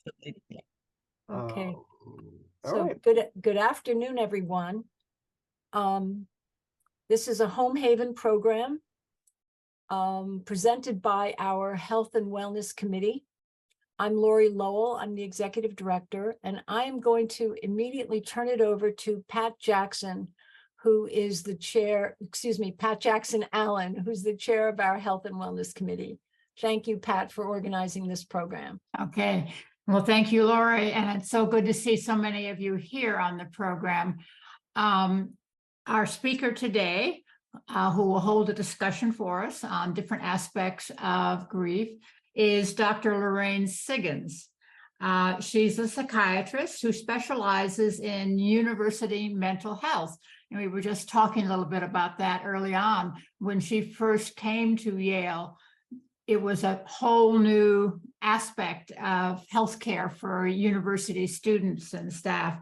Absolutely. Okay. All So right. good afternoon, everyone. This is a Home Haven program presented by our Health and Wellness Committee. I'm Lori Lowell. I'm the executive director, and I am going to immediately turn it over to Pat Jackson, who is the chair, Pat Jackson Allen, who's the chair of our Health and Wellness Committee. Thank you, Pat, for organizing this program. Okay. Well, thank you, Lori. And it's so good to see so many of you here on the program. Our speaker today, who will hold a discussion for us on different aspects of grief, is Dr. Lorraine Siggins. She's a psychiatrist who specializes in university mental health. And we were just talking a little bit about that early on. When she first came to Yale, it was a whole new aspect of healthcare for university students and staff.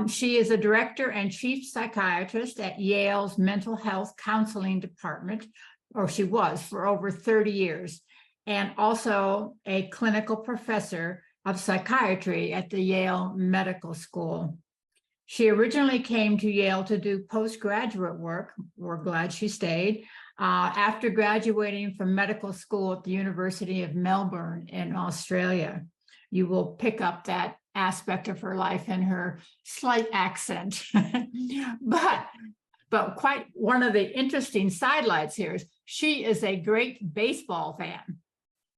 She is a director and chief psychiatrist at Yale's Mental Health Counseling Department, or she was for over 30 years, and also a clinical professor of psychiatry at the Yale Medical School. She originally came to Yale to do postgraduate work. We're glad she stayed. After graduating from medical school at the University of Melbourne in Australia. You will pick up that aspect of her life in her slight accent. but quite one of the interesting sidelights here is she is a great baseball fan.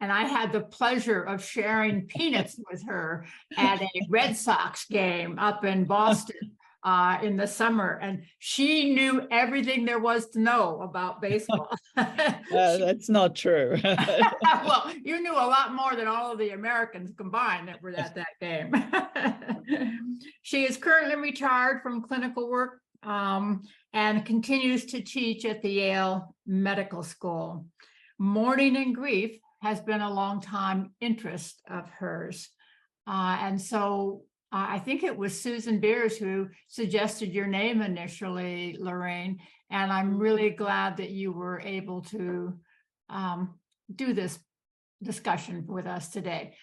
And I had the pleasure of sharing peanuts with her at a Red Sox game up in Boston in the summer. And she knew everything there was to know about baseball. That's not true. Well, you knew a lot more than all of the Americans combined that were at that game. She is currently retired from clinical work and continues to teach at the Yale Medical School. Mourning and grief has been a long time interest of hers. And so I think it was Susan Beers who suggested your name initially, Lorraine, and I'm really glad that you were able to do this discussion with us today.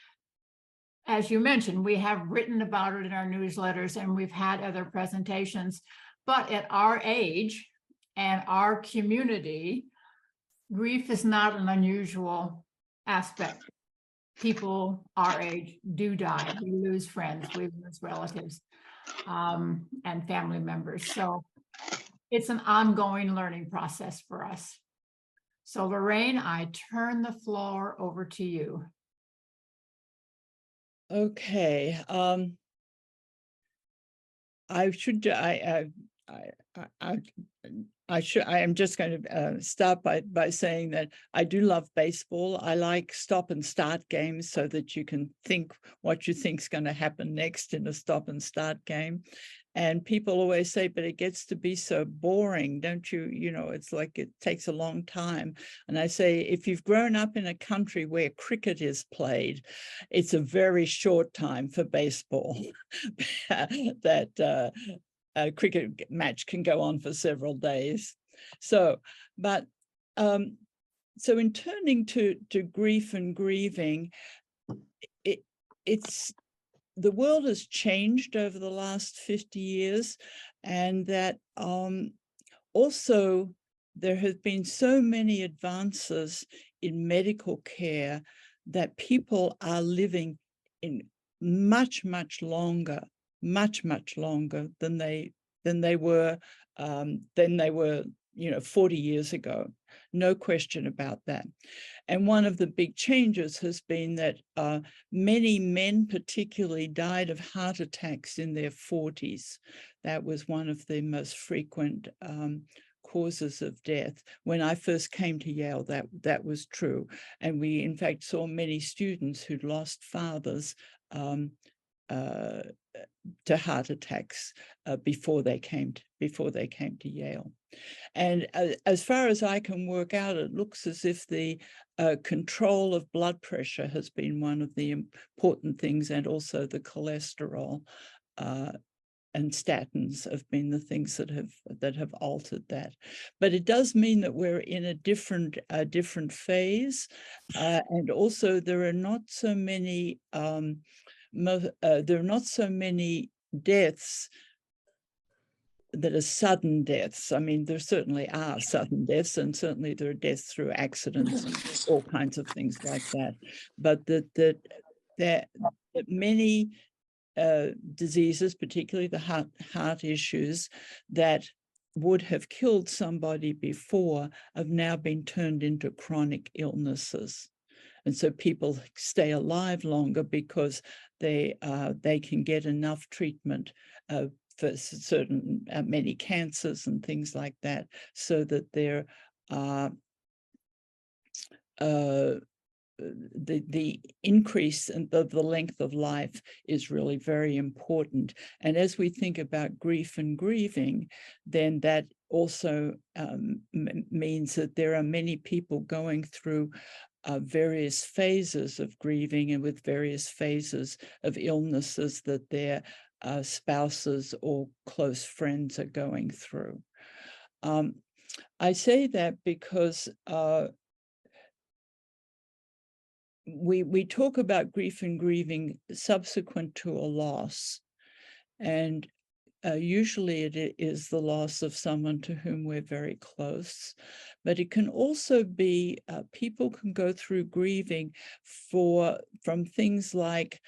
As you mentioned, we have written about it in our newsletters and we've had other presentations, but at our age and our community, grief is not an unusual aspect. People our age do die. We lose friends, we lose relatives, and family members. So it's an ongoing learning process for us. So Lorraine, I turn the floor over to you. Okay. I am just going to start by saying that I do love baseball. I like stop and start games so that you can think what you think is going to happen next in a stop and start game. And people always say, but it gets to be so boring, don't you? You know, it's like it takes a long time. And I say, if you've grown up in a country where cricket is played, it's a very short time for baseball. That a cricket match can go on for several days. So, but so in turning to grief and grieving, it's the world has changed over the last 50 years, and that also there have been so many advances in medical care that people are living in much longer than they were 40 years ago. No question about that. And one of the big changes has been that many men particularly died of heart attacks in their 40s. That was one of the most frequent causes of death. When I first came to Yale, that was true. And we in fact saw many students who'd lost fathers to heart attacks before they came to Yale. And as far as I can work out, it looks as if the control of blood pressure has been one of the important things, and also the cholesterol statins have been the things that have altered that. But it does mean that we're in a different phase, and also there are not so many deaths that are sudden deaths. I mean, there certainly are sudden deaths, and certainly there are deaths through accidents and all kinds of things like that. But that many diseases, particularly the heart issues, that would have killed somebody before have now been turned into chronic illnesses. And so people stay alive longer because they can get enough treatment for certain many cancers and things like that, so that there are the increase in the length of life is really very important. And as we think about grief and grieving, then that also means that there are many people going through various phases of grieving and with various phases of illnesses that their spouses or close friends are going through. I say that because we talk about grief and grieving subsequent to a loss, and usually it is the loss of someone to whom we're very close, but it can also be people can go through grieving from things like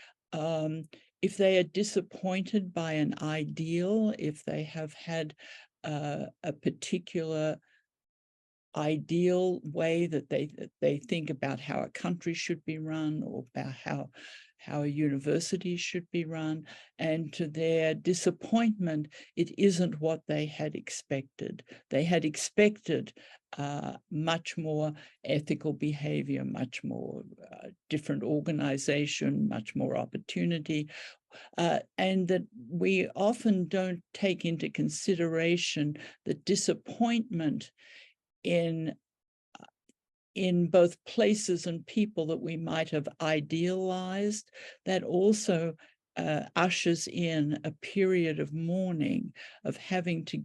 if they are disappointed by an ideal, if they have had a particular ideal way that they think about how a country should be run, or about how a university should be run, and to their disappointment, it isn't what they had expected. They had expected much more ethical behavior, much more different organization, much more opportunity, and that we often don't take into consideration the disappointment in both places and people that we might have idealized. That also ushers in a period of mourning, of having to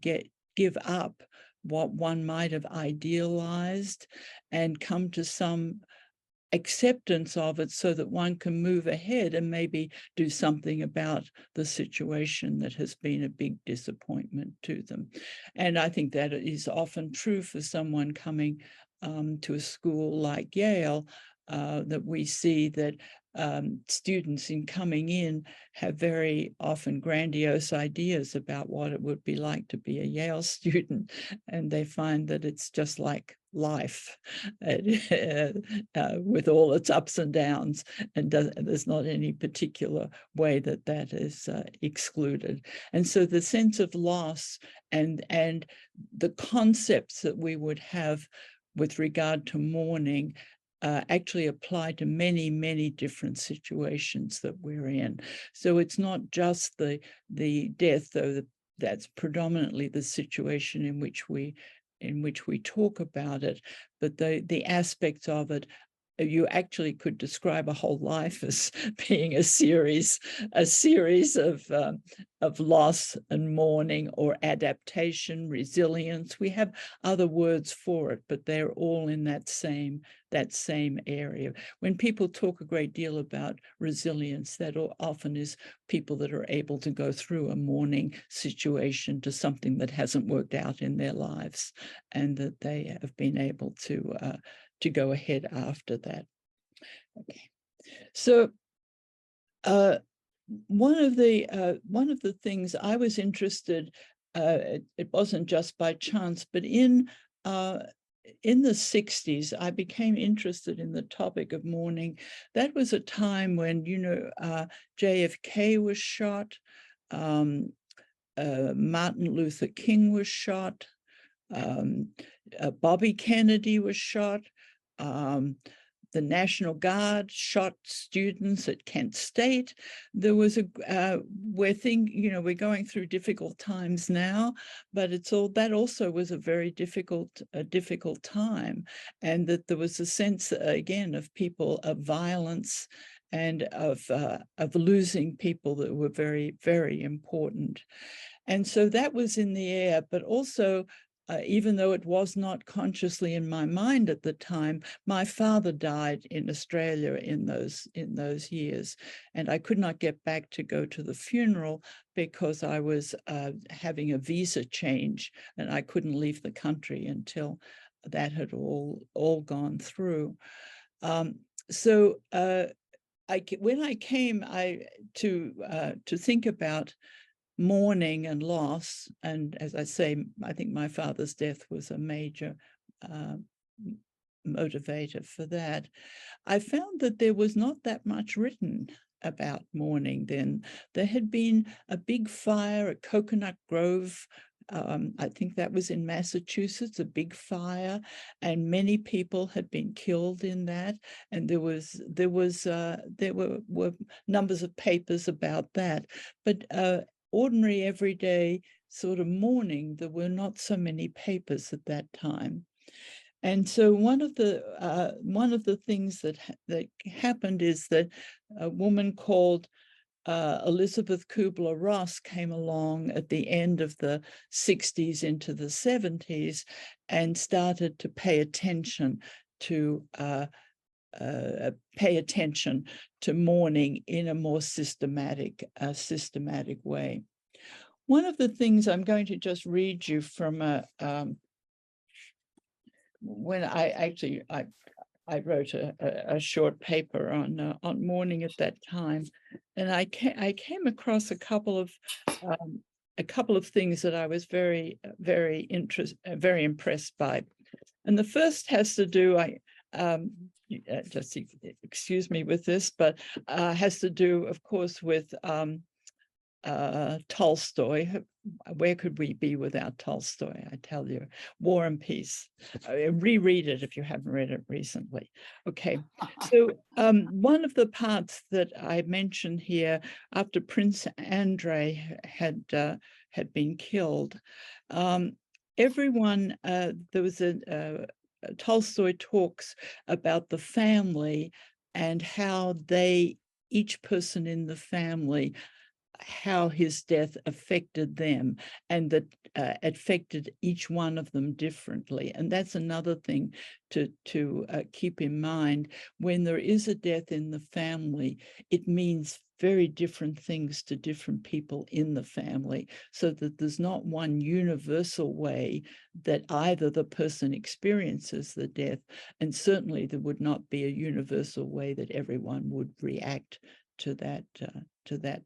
give up what one might have idealized and come to some acceptance of it, so that one can move ahead and maybe do something about the situation that has been a big disappointment to them. And I think that is often true for someone coming to a school like Yale, that we see that students in coming in have very often grandiose ideas about what it would be like to be a Yale student, and they find that it's just like life with all its ups and downs, and there's not any particular way that is excluded. And so the sense of loss and the concepts that we would have with regard to mourning actually apply to many, many different situations that we're in. So it's not just the death, though that's predominantly the situation in which we talk about it, but the aspects of it, you actually could describe a whole life as being a series of loss and mourning, or adaptation, resilience. We have other words for it, but they're all in that same area. When people talk a great deal about resilience, that often is people that are able to go through a mourning situation to something that hasn't worked out in their lives, and that they have been able to go ahead after that. Okay, so one of the things I was interested, it wasn't just by chance, but in the 60s, I became interested in the topic of mourning. That was a time when, JFK was shot, Martin Luther King was shot, Bobby Kennedy was shot. The National Guard shot students at Kent State. There was we're going through difficult times now, but that also was a very difficult time, and that there was a sense again of violence and of losing people that were very, very important. And so that was in the air, but also, even though it was not consciously in my mind at the time, my father died in Australia in those years, and I could not get back to go to the funeral because I was having a visa change, and I couldn't leave the country until that had all gone through. So when I came to think about mourning and loss, and as I say, I think my father's death was a major motivator for that. I found that there was not that much written about mourning then. There had been a big fire at Coconut Grove. I think that was in Massachusetts, a big fire, and many people had been killed in that. And there were numbers of papers about that, but ordinary, everyday sort of mourning, there were not so many papers at that time. And so one of the things that happened is that a woman called Elizabeth Kubler-Ross came along at the end of the 60s into the 70s and started to pay attention to mourning in a more systematic way. One of the things I'm going to just read you from when I wrote a short paper on mourning at that time, and I came across a couple of things that I was very impressed by. And the first has to do, just excuse me with this, but has to do, of course, with Tolstoy. Where could we be without Tolstoy? I tell you, War and Peace. Reread it if you haven't read it recently. Okay, so one of the parts that I mentioned here, after Prince Andrei had been killed, everyone, there was Tolstoy talks about the family and how each person in the family, how his death affected them, and that affected each one of them differently. And that's another thing to keep in mind. When there is a death in the family, it means very different things to different people in the family, so that there's not one universal way that either the person experiences the death, and certainly there would not be a universal way that everyone would react to that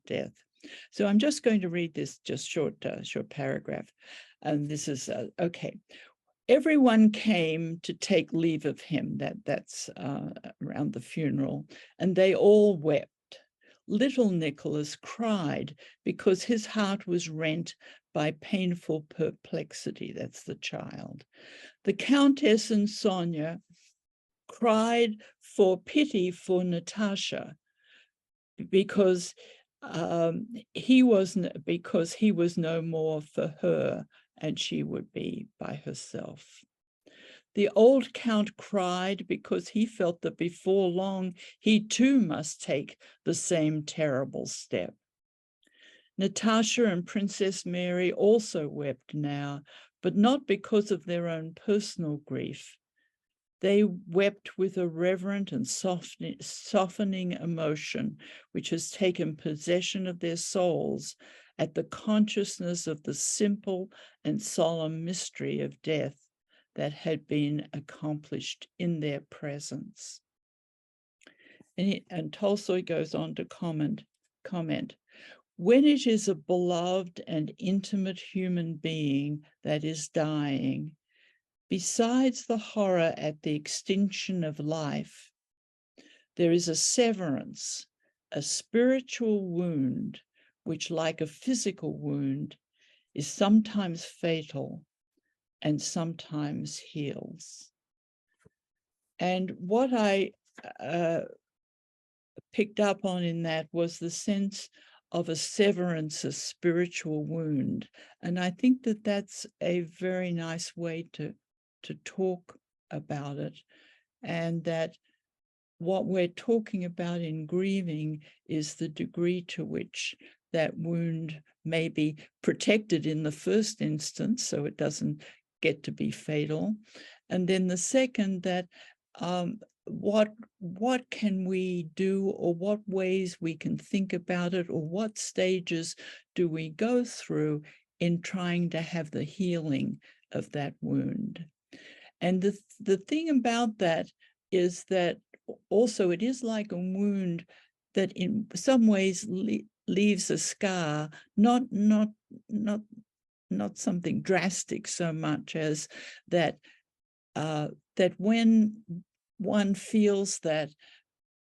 death. So I'm just going to read this just short paragraph. And this is, okay. Everyone came to take leave of him, that's around the funeral, and they all wept. Little Nicholas cried because his heart was rent by painful perplexity, that's the child. The Countess and Sonia cried for pity for Natasha, because he was no more for her, and she would be by herself. The old Count cried because he felt that before long he too must take the same terrible step. Natasha and Princess Mary also wept now, but not because of their own personal grief. They wept with a reverent and softening emotion, which has taken possession of their souls at the consciousness of the simple and solemn mystery of death that had been accomplished in their presence. And Tolstoy goes on to comment, when it is a beloved and intimate human being that is dying, besides the horror at the extinction of life, there is a severance, a spiritual wound, which, like a physical wound, is sometimes fatal and sometimes heals. And what I picked up on in that was the sense of a severance, a spiritual wound. And I think that that's a very nice way to talk about it, and that what we're talking about in grieving is the degree to which that wound may be protected in the first instance, so it doesn't get to be fatal. And then the second, that what can we do, or what ways we can think about it, or what stages do we go through in trying to have the healing of that wound. And the thing about that is that also it is like a wound that in some ways leaves a scar, not something drastic so much as that that when one feels that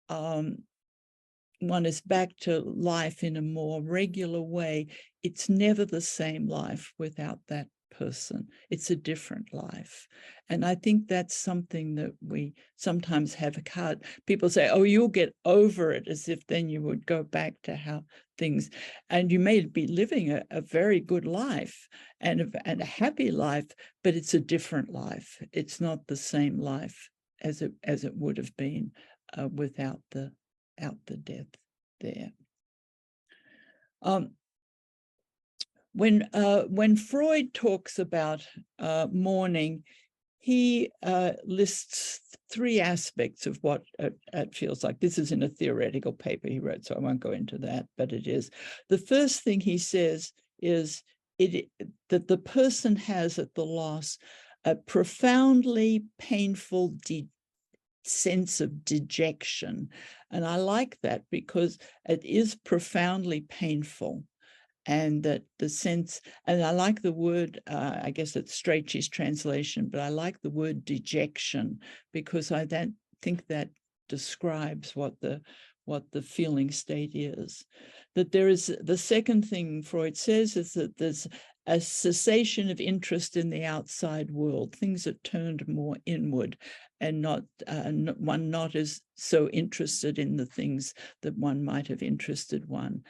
one is back to life in a more regular way, it's never the same life without that person. It's a different life. And I think that's something that we sometimes have a hard. People say, oh, you'll get over it, as if then you would go back to how things, and you may be living a very good life and a happy life, but it's a different life. It's not the same life as it would have been without the death there. When Freud talks about mourning, he lists 3 aspects of what it feels like. This is in a theoretical paper he wrote, so I won't go into that, but it is. The first thing he says is that the person has at the loss a profoundly painful sense of dejection. And I like that because it is profoundly painful. And that the sense, and I like the word, I guess it's Strachey's translation, but I like the word dejection, because I don't think that describes what the feeling state is. That there is, the second thing Freud says is that there's a cessation of interest in the outside world. Things are turned more inward, and one not as so interested in the things that one might have interested one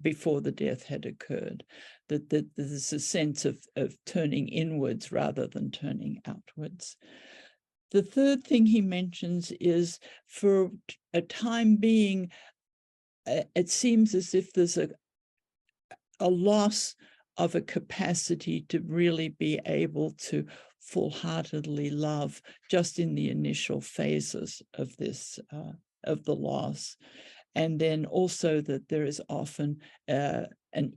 before the death had occurred. That there's a sense of turning inwards rather than turning outwards. The third thing he mentions is, for a time being, it seems as if there's a loss of a capacity to really be able to full-heartedly love just in the initial phases of this, of the loss. And then also that there is often an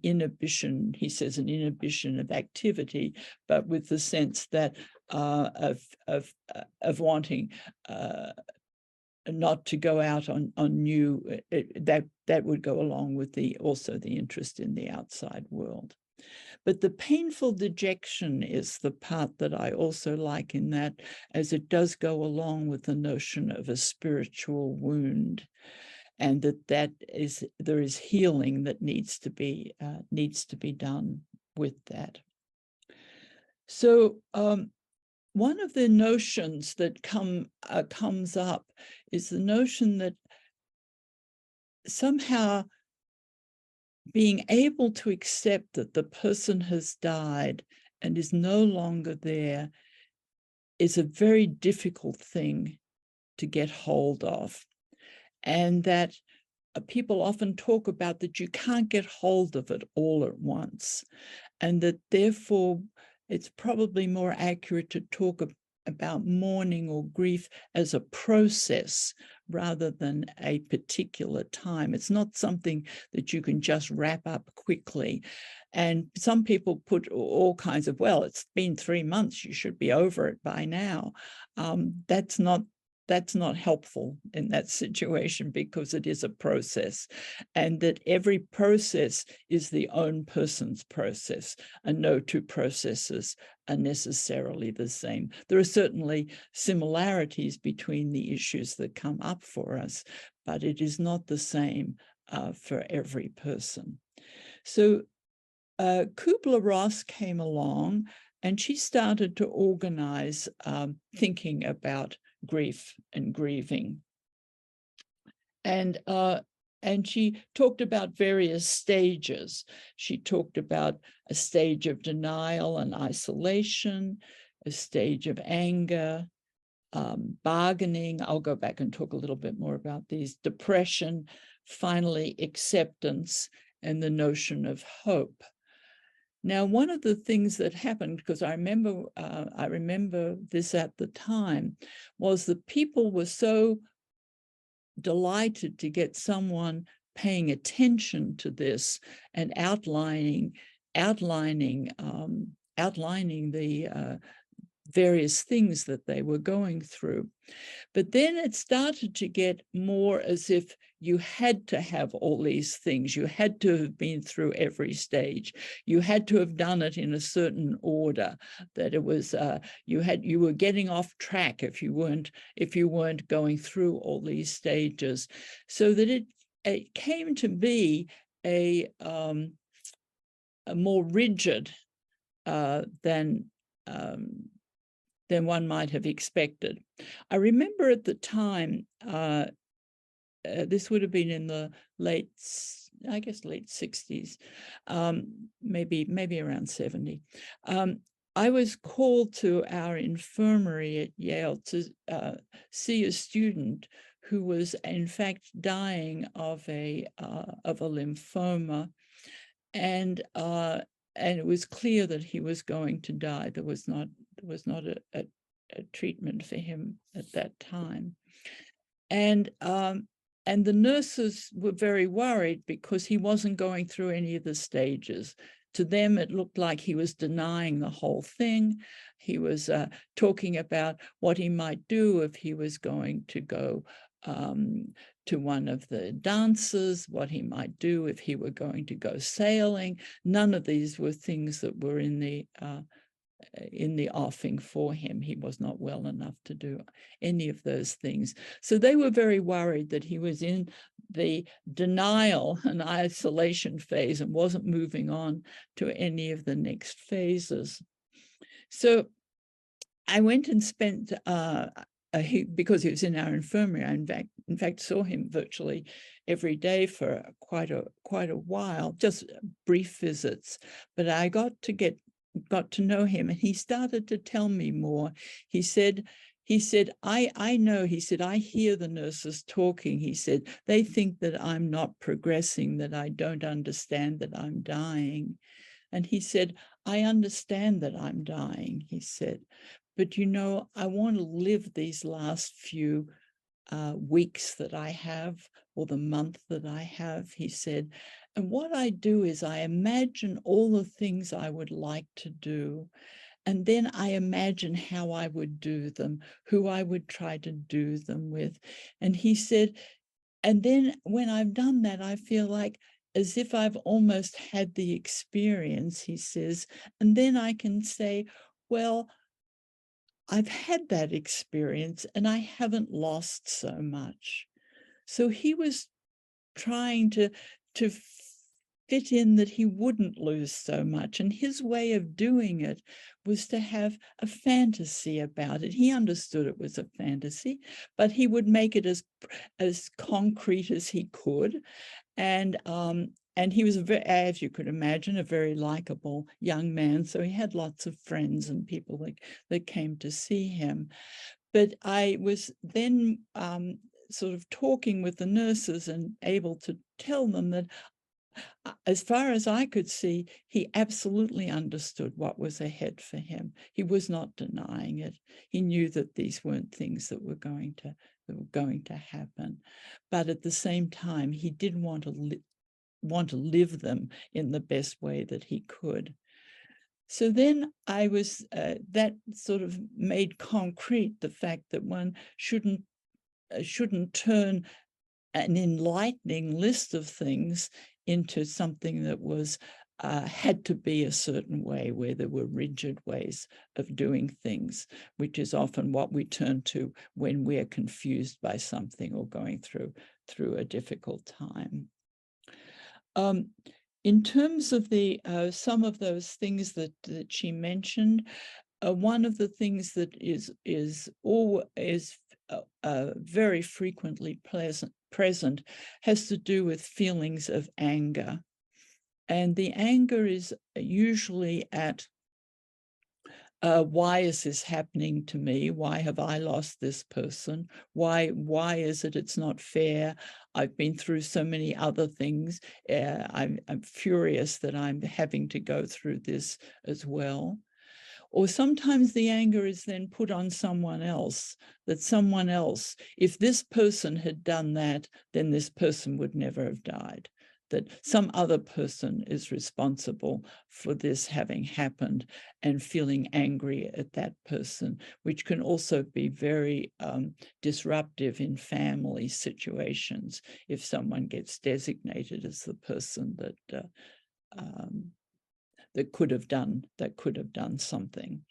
inhibition, he says, an inhibition of activity, but with the sense that of wanting not to go out on new, that would go along with also the interest in the outside world. But the painful dejection is the part that I also like in that, as it does go along with the notion of a spiritual wound, and there is healing that needs to be done with that. So one of the notions that comes up is the notion that somehow being able to accept that the person has died and is no longer there is a very difficult thing to get hold of. And that people often talk about that you can't get hold of it all at once. And that therefore it's probably more accurate to talk about mourning or grief as a process rather than a particular time. It's not something that you can just wrap up quickly. And some people put all kinds of, well, it's been 3 months, you should be over it by now. That's not helpful in that situation, because it is a process, and that every process is the own person's process, and no 2 processes are necessarily the same. There are certainly similarities between the issues that come up for us, but it is not the same for every person. So Kubler-Ross came along, and she started to organize thinking about grief and grieving. And she talked about various stages. She talked about a stage of denial and isolation, a stage of anger, bargaining. I'll go back and talk a little bit more about these. Depression, finally acceptance, and the notion of hope. Now, one of the things that happened, because I remember this at the time, was that people were so delighted to get someone paying attention to this and outlining the various things that they were going through. But then it started to get more as if you had to have all these things. You had to have been through every stage. You had to have done it in a certain order, that it was you were getting off track if you weren't going through all these stages. So that it came to be a more rigid than one might have expected. I remember at the time, this would have been in the late 60s, maybe around 70. I was called to our infirmary at Yale to see a student who was in fact dying of a lymphoma, and it was clear that he was going to die. There was not a treatment for him at that time, and the nurses were very worried because he wasn't going through any of the stages. To them, it looked like he was denying the whole thing. He was talking about what he might do if he was going to go to one of the dances, what he might do if he were going to go sailing. None of these were things that were in the offing for him. He was not well enough to do any of those things. So they were very worried that he was in the denial and isolation phase and wasn't moving on to any of the next phases. So I went and spent, because he was in our infirmary, I in fact saw him virtually every day for quite a while, just brief visits. But I got to know him, and he started to tell me more. He said, I know, he said, I hear the nurses talking. He said, they think that I'm not progressing, that I don't understand that I'm dying. And he said, I understand that I'm dying, he said, but you know, I want to live these last few weeks that I have, or the month that I have, he said. And what I do is I imagine all the things I would like to do. And then I imagine how I would do them, who I would try to do them with. And he said, and then when I've done that, I feel like as if I've almost had the experience, he says, and then I can say, well, I've had that experience and I haven't lost so much. So he was trying to fit in that he wouldn't lose so much. And his way of doing it was to have a fantasy about it. He understood it was a fantasy, but he would make it as concrete as he could. And he was, as you could imagine, a very likable young man. So he had lots of friends and people that came to see him. But I was then sort of talking with the nurses and able to tell them that as far as I could see, he absolutely understood what was ahead for him. He was not denying it. He knew that these weren't things that were going to happen. But at the same time, he did want to live them in the best way that he could. So then I was, that sort of made concrete the fact that one shouldn't turn an enlightening list of things into something that was had to be a certain way, where there were rigid ways of doing things, which is often what we turn to when we're confused by something or going through a difficult time. In terms of the some of those things that she mentioned, one of the things that is always very frequently present has to do with feelings of anger. And the anger is usually at Why is this happening to me? Why have I lost this person? Why is it it's not fair? I've been through so many other things. I'm furious that I'm having to go through this as well. Or sometimes the anger is then put on someone else, that someone else, if this person had done that, then this person would never have died. That some other person is responsible for this having happened, and feeling angry at that person, which can also be very disruptive in family situations if someone gets designated as the person that that could have done something.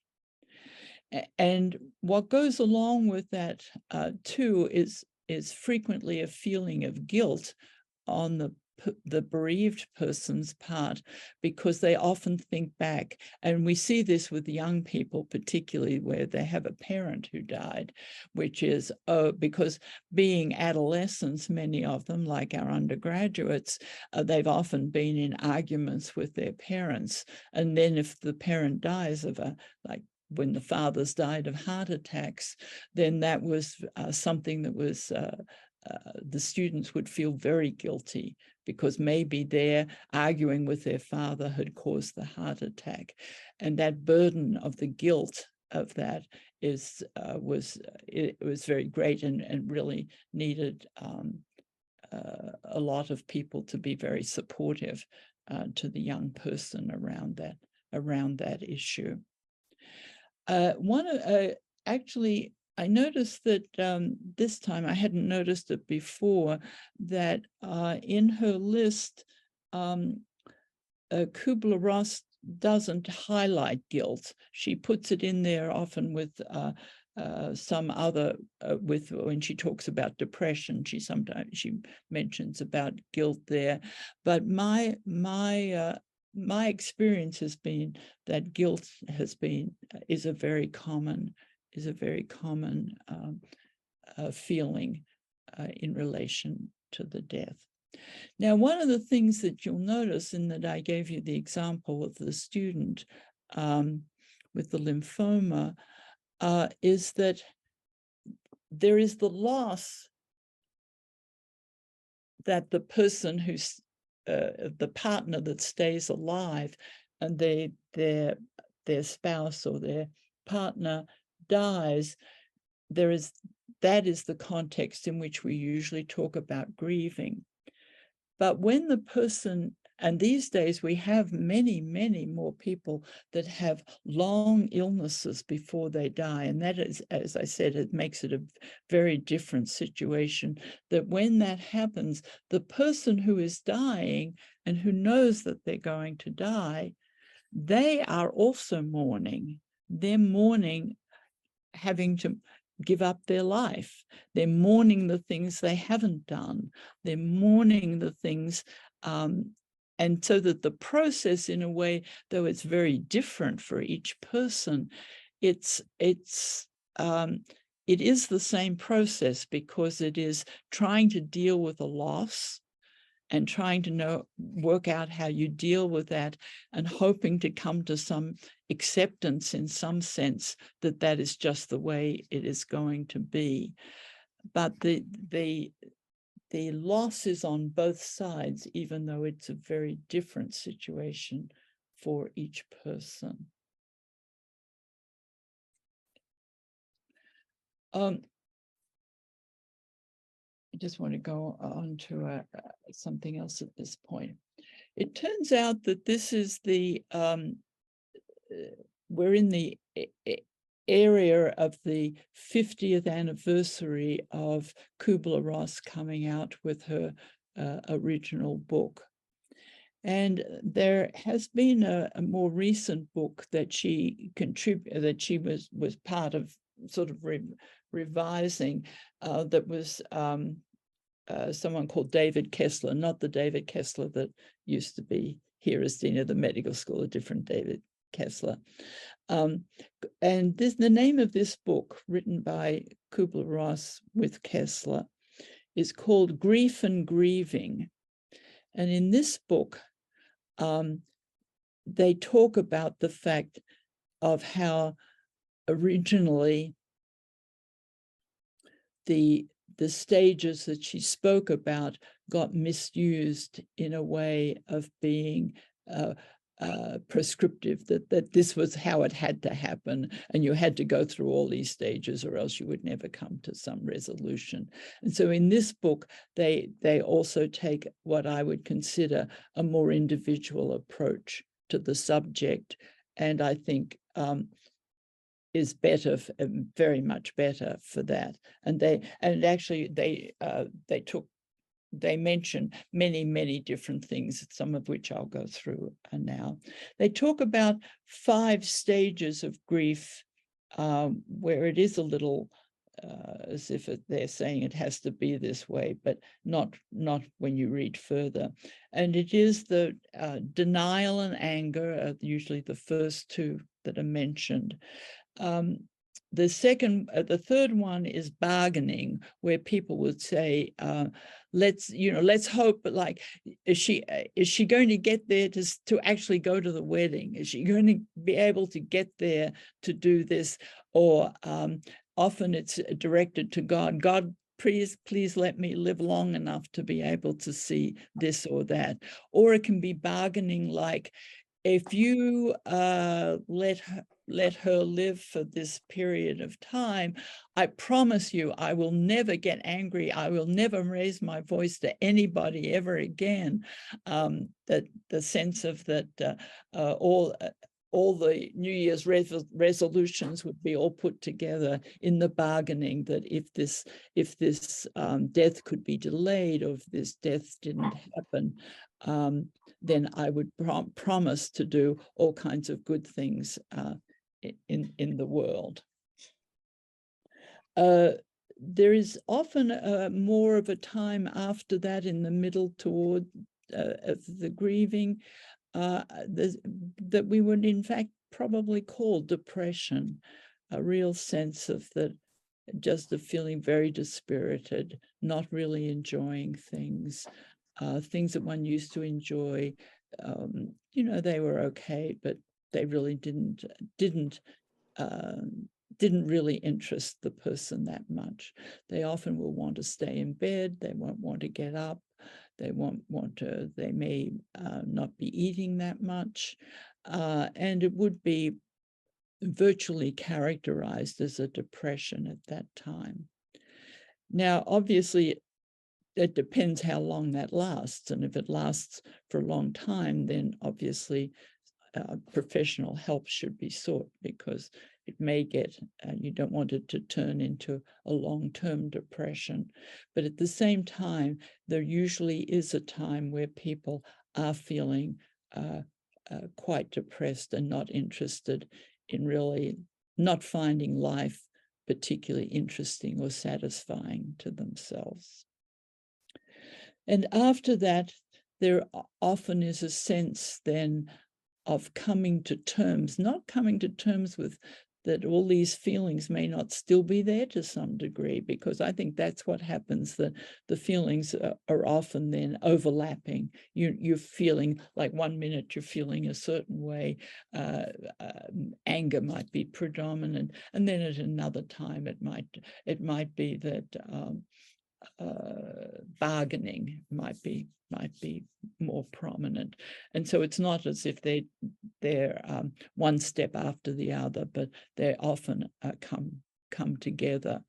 And what goes along with that too is frequently a feeling of guilt on the bereaved person's part, because they often think back, and we see this with young people particularly, where they have a parent who died, which is, because being adolescents, many of them, like our undergraduates, they've often been in arguments with their parents. And then if the parent dies of like when the fathers died of heart attacks, then that was something that was the students would feel very guilty, because maybe their arguing with their father had caused the heart attack. And that burden of the guilt of that was very great, and really needed a lot of people to be very supportive to the young person around that issue. Actually, I noticed that this time, I hadn't noticed it before, that in her list, Kubler-Ross doesn't highlight guilt. She puts it in there often with some other, when she talks about depression, she mentions about guilt there. But my experience has been that guilt is a very common feeling in relation to the death. Now, one of the things that you'll notice, in that I gave you the example of the student with the lymphoma, is that there is the loss that the person who's the partner that stays alive, and their spouse or their partner dies. That is the context in which we usually talk about grieving. But when the person, and these days we have many, many more people that have long illnesses before they die. And that is, as I said, it makes it a very different situation, that when that happens, the person who is dying and who knows that they're going to die, they are also mourning. They're mourning having to give up their life. They're mourning the things they haven't done. They're mourning the things, and so that the process, in a way, though it's very different for each person, it is the same process, because it is trying to deal with a loss and trying to work out how you deal with that, and hoping to come to some acceptance in some sense that that is just the way it is going to be. But the loss is on both sides, even though it's a very different situation for each person. I just want to go on to something else at this point. It turns out that this is we're in the area of the 50th anniversary of Kubler-Ross coming out with her original book. And there has been a more recent book that she was part of, sort of revising, that was someone called David Kessler, not the David Kessler that used to be here as dean of the medical school, a different David Kessler. And the name of this book, written by Kubler-Ross with Kessler, is called Grief and Grieving. And in this book, they talk about the fact of how originally the stages that she spoke about got misused in a way of being prescriptive, that this was how it had to happen, and you had to go through all these stages or else you would never come to some resolution. And so in this book, they also take what I would consider a more individual approach to the subject, and I think is better, very much better for that. And they mention many different things, some of which I'll go through now. They talk about 5 stages of grief, where it is a little as if they're saying it has to be this way, but not when you read further. And it is the denial and anger, usually the first 2 that are mentioned. The third one is bargaining, where people would say, let's hope, but like, is she going to get there to actually go to the wedding? Is she going to be able to get there to do this? Or often it's directed to God. God, please let me live long enough to be able to see this or that. Or it can be bargaining like, if you let her live for this period of time, I promise you, I will never get angry. I will never raise my voice to anybody ever again. That the sense of that all the New Year's resolutions would be all put together in the bargaining, that if this death could be delayed, or if this death didn't happen, then I would promise to do all kinds of good things in the world. There is often more of a time after that, in the middle toward of the grieving, that we would in fact probably call depression, a real sense of that, just of feeling very dispirited, not really enjoying things, things that one used to enjoy. They were okay, but they really didn't really interest the person that much. They often will want to stay in bed. They won't want to get up. They they may not be eating that much. And it would be virtually characterized as a depression at that time. Now, obviously, it depends how long that lasts. And if it lasts for a long time, then obviously professional help should be sought, because it may get, you don't want it to turn into a long-term depression. But at the same time, there usually is a time where people are feeling quite depressed and not interested in, really not finding life particularly interesting or satisfying to themselves. And after that, there often is a sense then of coming to terms, not coming to terms with that all these feelings may not still be there to some degree, because I think that's what happens, that the feelings are often then overlapping. You're feeling like 1 minute you're feeling a certain way, anger might be predominant, and then at another time it might be that bargaining might be more prominent. And so it's not as if they're one step after the other, but they often come together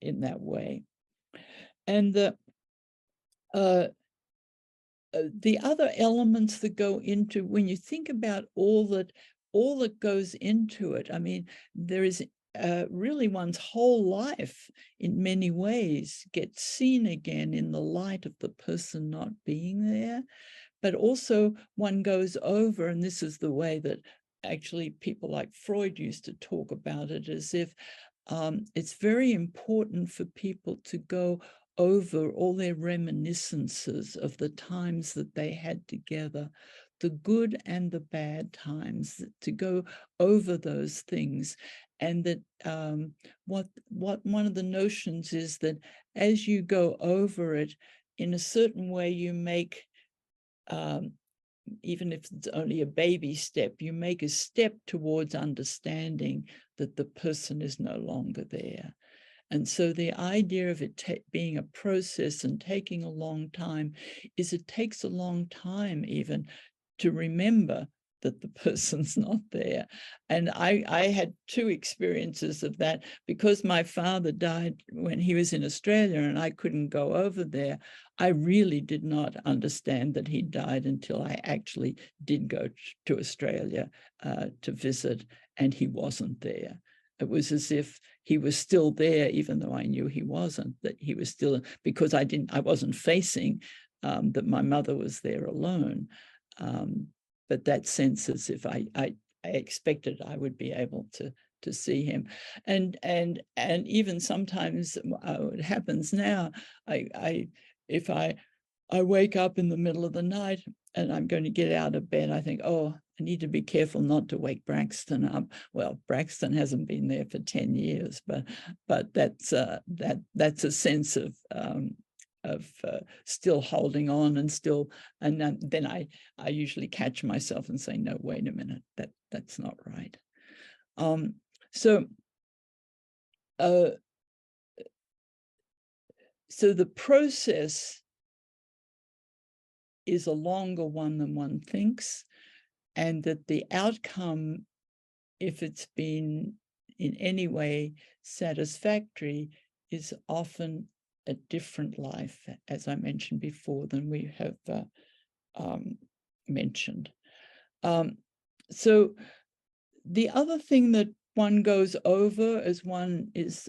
in that way. And the other elements that go into, when you think about all that goes into it, I mean, there is really one's whole life in many ways gets seen again in the light of the person not being there. But also one goes over, and this is the way that actually people like Freud used to talk about it, as if it's very important for people to go over all their reminiscences of the times that they had together, the good and the bad times, to go over those things. And that what one of the notions is that as you go over it, in a certain way, you make even if it's only a baby step, you make a step towards understanding that the person is no longer there. And so the idea of it being a process and taking a long time is it takes a long time even to remember that the person's not there. And I had two experiences of that. Because my father died when he was in Australia and I couldn't go over there, I really did not understand that he died until I actually did go to Australia to visit, and he wasn't there. It was as if he was still there, even though I knew he wasn't, that he was still, because I wasn't facing that my mother was there alone. But that sense as if I expected I would be able to see him. And even sometimes it happens now, if I wake up in the middle of the night and I'm going to get out of bed, I think, oh, I need to be careful not to wake Braxton up. Well, Braxton hasn't been there for 10 years, but that's a sense of still holding on and still, and then I usually catch myself and say, no, wait a minute, that's not right. So the process is a longer one than one thinks, and that the outcome, if it's been in any way satisfactory, is often a different life, as I mentioned before, than we have mentioned. So the other thing that one goes over as one is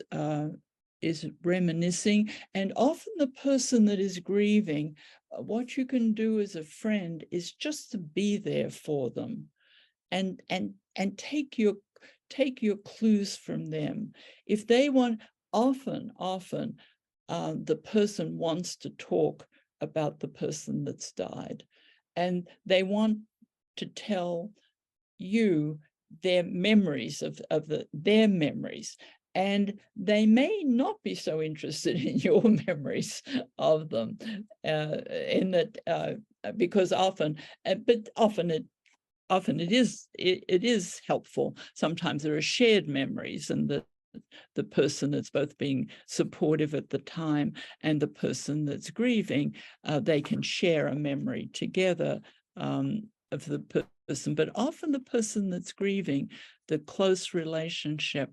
reminiscing, and often the person that is grieving, what you can do as a friend is just to be there for them, and take your clues from them. If they want, often the person wants to talk about the person that's died, and they want to tell you their memories of their memories, and they may not be so interested in your memories of them, in that because often it is helpful. Sometimes there are shared memories, and the person that's both being supportive at the time and the person that's grieving, they can share a memory together of the person. But often the person that's grieving, the close relationship,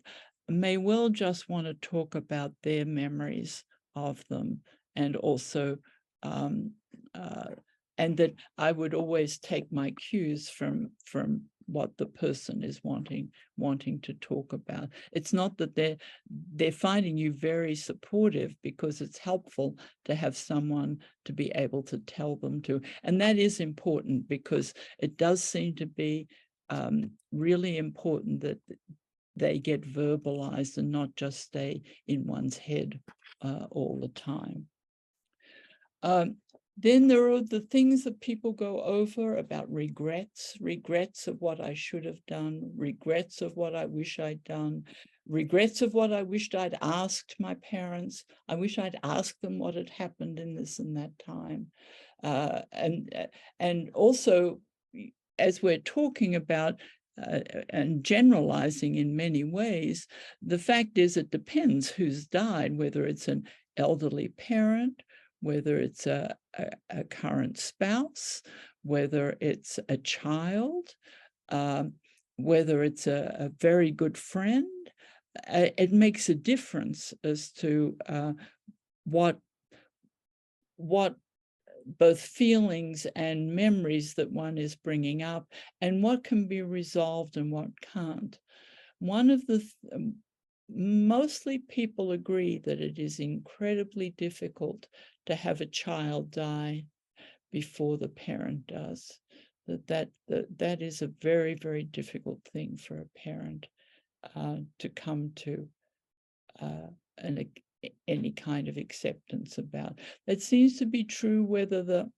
may well just want to talk about their memories of them, and also and that I would always take my cues from what the person is wanting to talk about. It's not that they're finding you very supportive, because it's helpful to have someone to be able to tell them to. And that is important, because it does seem to be really important that they get verbalized and not just stay in one's head all the time. Then there are the things that people go over about regrets of what I should have done, regrets of what I wish I'd done, regrets of what I wished I'd asked my parents. I wish I'd asked them what had happened in this and that time. And also, as we're talking about and generalizing in many ways, the fact is it depends who's died, whether it's an elderly parent, whether it's a current spouse, whether it's a child, whether it's a very good friend. It makes a difference as to what both feelings and memories that one is bringing up, and what can be resolved and what can't. One of the mostly people agree that it is incredibly difficult to have a child die before the parent does. That is a very, very difficult thing for a parent to come to any kind of acceptance about. That seems to be true whether the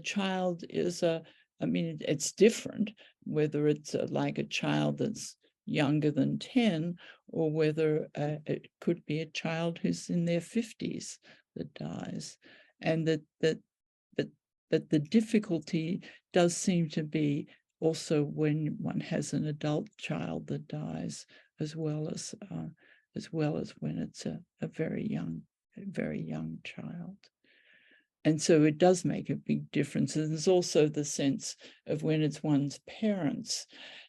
child is it's different whether it's like a child that's younger than 10, or whether it could be a child who's in their 50s that dies. And that but the difficulty does seem to be also when one has an adult child that dies, as well as when it's a very young child. And so it does make a big difference. And there's also the sense of when it's one's parents.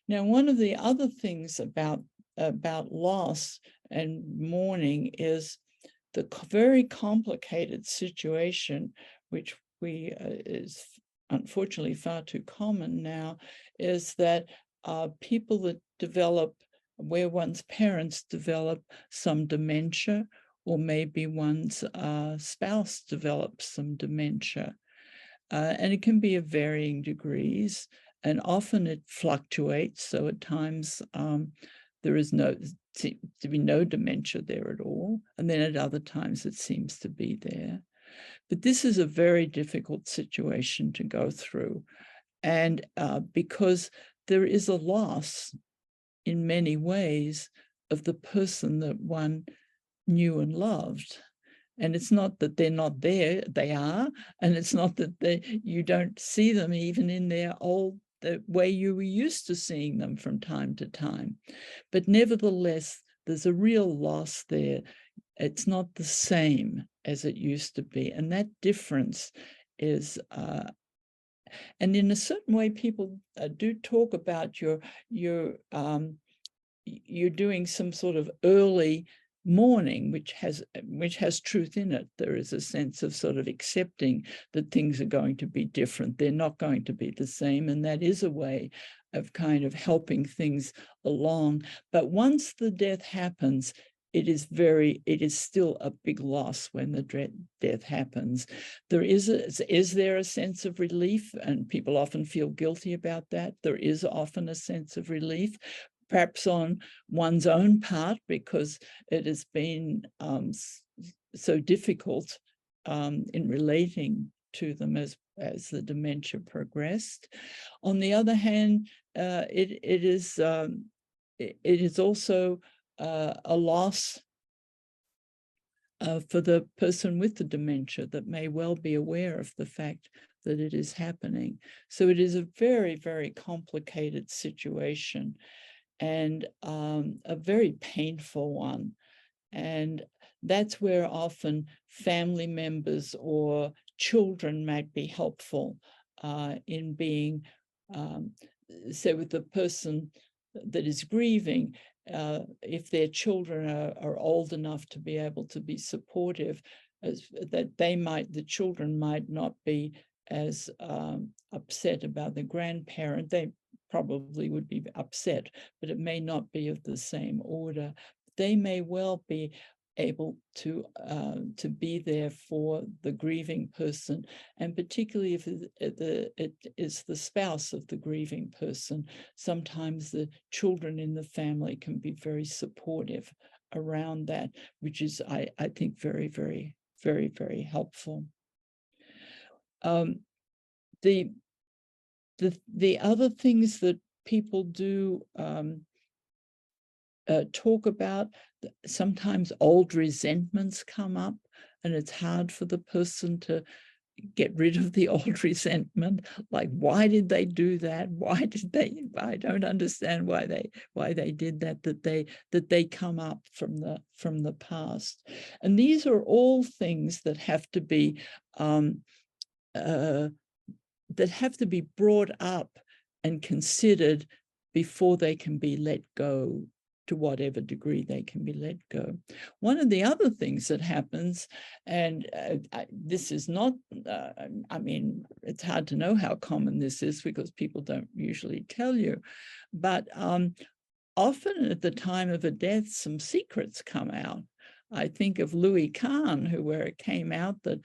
Now, one of the other things about loss and mourning is the very complicated situation, which is unfortunately far too common now, is that people that develop, where one's parents develop some dementia, or maybe one's spouse develops some dementia. And it can be of varying degrees, and often it fluctuates. So at times there is seems to be no dementia there at all. And then at other times it seems to be there. But this is a very difficult situation to go through. And because there is a loss in many ways of the person that one knew and loved. And it's not that they're not there, they are. And it's not that you don't see them even in their the way you were used to seeing them from time to time. But nevertheless, there's a real loss there. It's not the same as it used to be. And that difference is, and in a certain way, people do talk about you're doing some sort of early mourning, which has truth in it. There is a sense of sort of accepting that things are going to be different. They're not going to be the same. And that is a way of kind of helping things along. But once the death happens, it is still a big loss when the death happens. Is there a sense of relief? And people often feel guilty about that. There is often a sense of relief, perhaps on one's own part, because it has been so difficult in relating to them as the dementia progressed. On the other hand, it is also a loss for the person with the dementia that may well be aware of the fact that it is happening. So it is a very, very complicated situation, and a very painful one. And that's where often family members or children might be helpful in being, say, with the person that is grieving, if their children are old enough to be able to be supportive, that the children might not be as upset about the grandparent. They probably would be upset, but it may not be of the same order. They may well be able to be there for the grieving person, and particularly if it is the spouse of the grieving person. Sometimes the children in the family can be very supportive around that, which is, I think, very, very, very, very helpful. The other things that people do talk about, sometimes old resentments come up, and it's hard for the person to get rid of the old resentment. Like, why did they do that? I don't understand why they did that, that they come up from the past. And these are all things that have to be brought up and considered before they can be let go, to whatever degree they can be let go. One of the other things that happens, and this is not, I mean, it's hard to know how common this is because people don't usually tell you, but often at the time of a death, some secrets come out. I think of Louis Kahn, where it came out that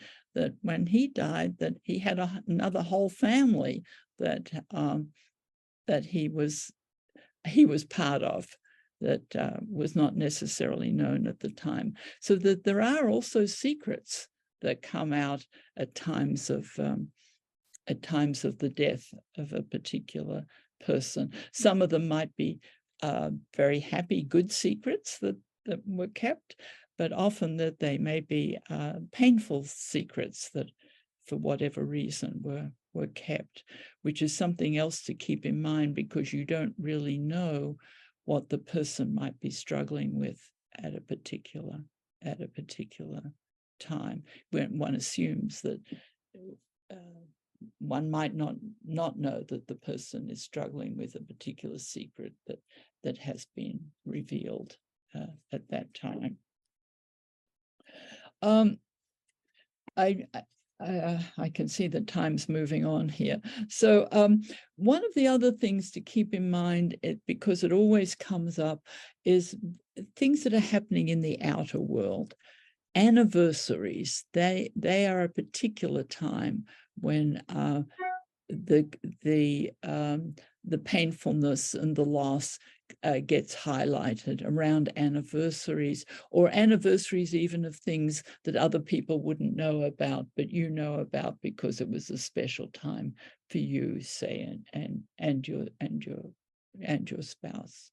when he died, that he had another whole family that he was part of, that was not necessarily known at the time. So that there are also secrets that come out at times of the death of a particular person. Some of them might be very happy, good secrets that were kept, but often that they may be painful secrets that for whatever reason, were kept, which is something else to keep in mind, because you don't really know what the person might be struggling with at a particular time, when one assumes that one might not know that the person is struggling with a particular secret that has been revealed at that time. I can see the time's moving on here. So one of the other things to keep in mind, because it always comes up, is things that are happening in the outer world. Anniversaries, they are a particular time when the painfulness and the loss gets highlighted around anniversaries, or anniversaries even of things that other people wouldn't know about, but you know about because it was a special time for you, say, and your spouse.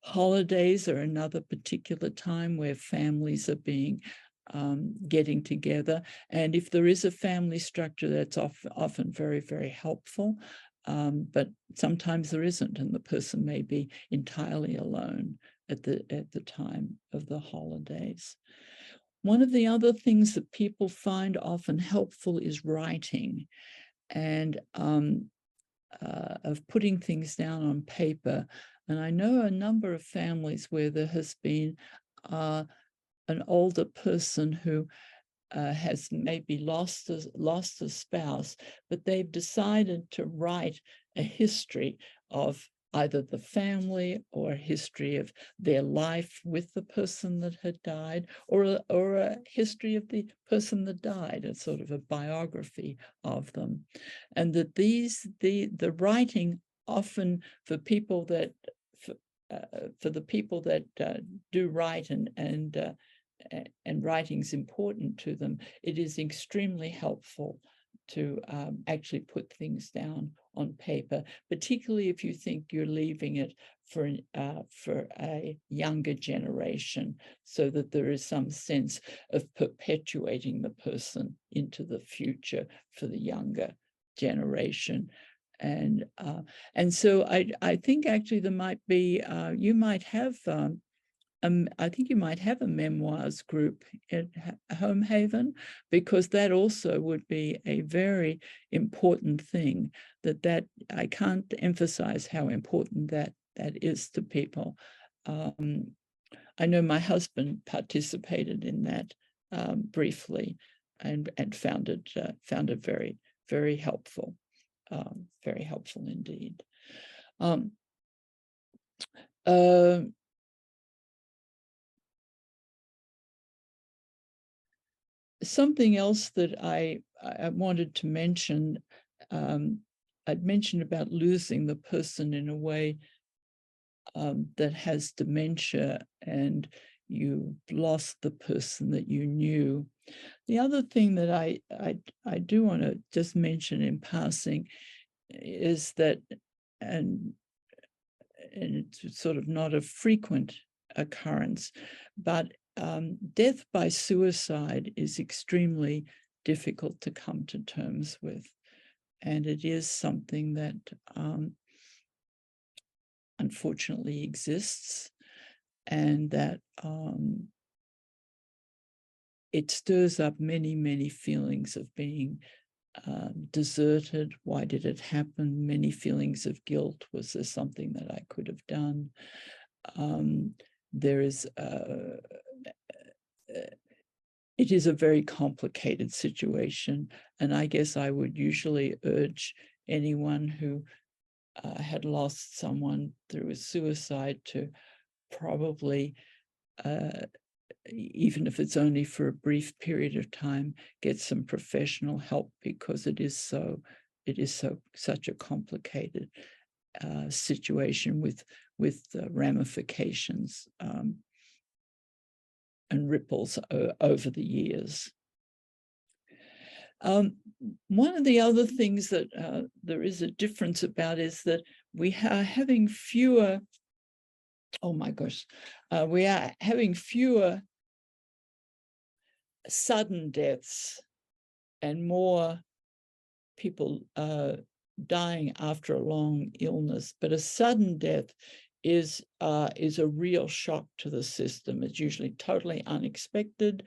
Holidays are another particular time where families are getting together. And if there is a family structure, that's often very, very helpful. But sometimes there isn't, and the person may be entirely alone at the time of the holidays. One of the other things that people find often helpful is writing, and of putting things down on paper. And I know a number of families where there has been an older person who has maybe lost a spouse, but they've decided to write a history of either the family or a history of their life with the person that had died, or a history of the person that died, a sort of a biography of them. And that the writing often for people that for the people that do write and writing's important to them, it is extremely helpful to actually put things down on paper, particularly if you think you're leaving it for a younger generation, so that there is some sense of perpetuating the person into the future for the younger generation. And so I think actually there might be, you might have, I think you might have a memoirs group at Home Haven, because that also would be a very important thing. That I can't emphasize how important that is to people. I know my husband participated in that briefly, and found it very, very helpful, very helpful indeed. Something else that I wanted to mention, I'd mentioned about losing the person in a way that has dementia, and you lost the person that you knew. The other thing that I do want to just mention in passing is that, and it's sort of not a frequent occurrence, but death by suicide is extremely difficult to come to terms with. And it is something that unfortunately exists, and that it stirs up many, many feelings of being deserted. Why did it happen? Many feelings of guilt. Was there something that I could have done? There is it is a very complicated situation, and I guess I would usually urge anyone who had lost someone through a suicide to probably, even if it's only for a brief period of time, get some professional help, because it is such a complicated situation with ramifications and ripples over the years. One of the other things that there is a difference about is that we are having fewer, we are having fewer sudden deaths and more people dying after a long illness, but a sudden death is a real shock to the system. It's usually totally unexpected.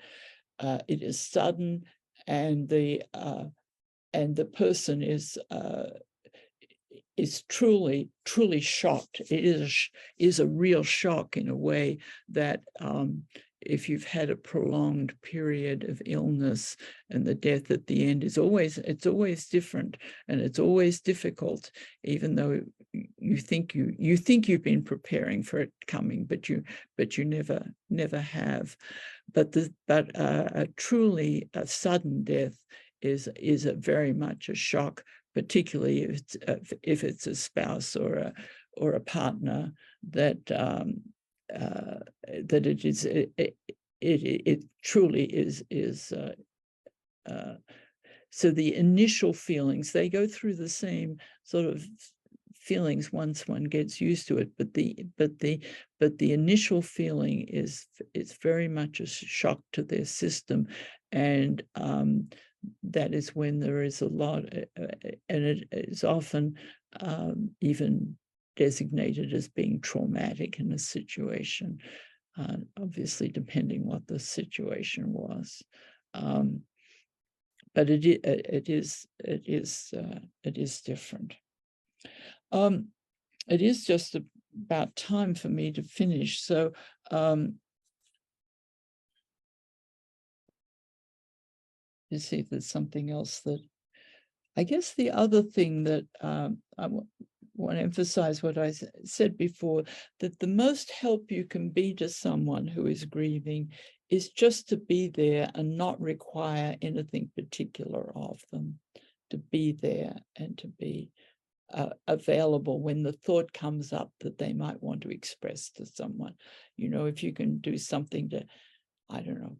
It is sudden, and the person is truly shocked. It is a real shock in a way that if you've had a prolonged period of illness, and the death at the end is always different, and it's always difficult, even though you think you've been preparing for it coming, but you never have. But truly a sudden death is very much a shock, particularly if it's a spouse or a partner, that it truly is. So the initial feelings, they go through the same sort of feelings once one gets used to it, but the initial feeling is very much a shock to their system, and that is when there is a lot, and it is often even designated as being traumatic in a situation, obviously depending what the situation was. But it is different. It is just about time for me to finish. So to see if there's something else that, I guess the other thing that I want to emphasize what I said before, that the most help you can be to someone who is grieving is just to be there and not require anything particular of them, to be there and to be available when the thought comes up that they might want to express to someone. You know, if you can do something to, I don't know,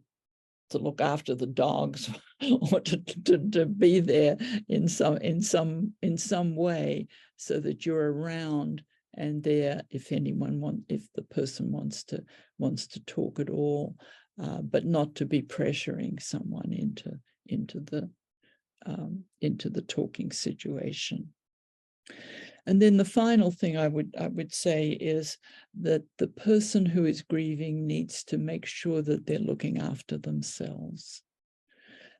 to look after the dogs, or to be there in some way, so that you're around and there if the person wants to talk at all, but not to be pressuring someone into the talking situation. And then the final thing I would say is that the person who is grieving needs to make sure that they're looking after themselves,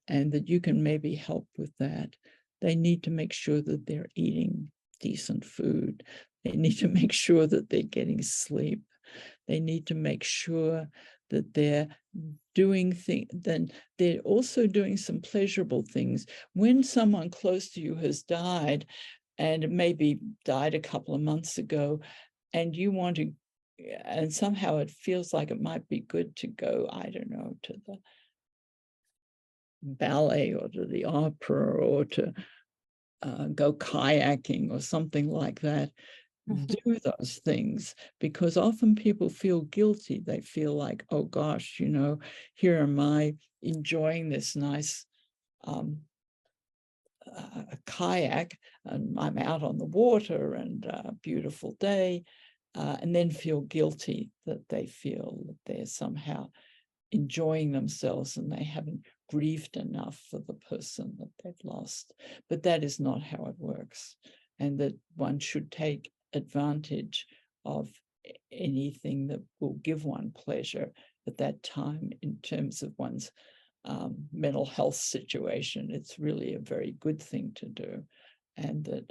and that you can maybe help with that. They need to make sure that they're eating decent food. They need to make sure that they're getting sleep. They need to make sure that they're doing things, then they're also doing some pleasurable things. When someone close to you has died, and maybe died a couple of months ago, and you want to, and somehow it feels like it might be good to go, I don't know, to the ballet or to the opera, or to go kayaking or something like that. Do those things, because often people feel guilty. They feel like, oh gosh, you know, here am I enjoying this nice a kayak, and I'm out on the water, and a beautiful day, and then feel guilty that they feel that they're somehow enjoying themselves and they haven't grieved enough for the person that they've lost. But that is not how it works, and that one should take advantage of anything that will give one pleasure at that time in terms of one's mental health situation. It's really a very good thing to do, and that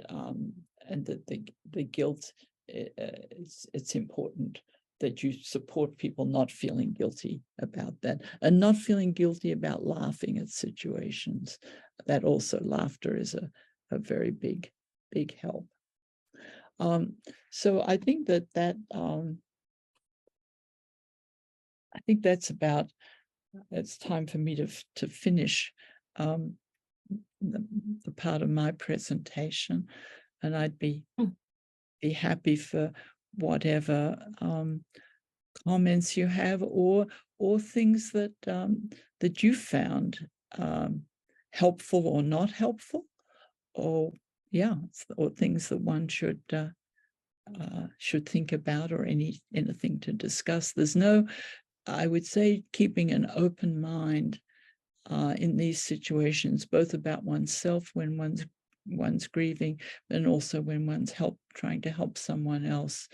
the guilt, it's important that you support people not feeling guilty about that, and not feeling guilty about laughing at situations. That also, laughter is a very big help. So I think I think that's about. It's time for me to finish the part of my presentation, and I'd be happy for whatever comments you have, or things that that you found helpful or not helpful, or things that one should think about, or anything to discuss. There's no, I would say, keeping an open mind in these situations, both about oneself when one's one's grieving, and also when one's trying to help someone else,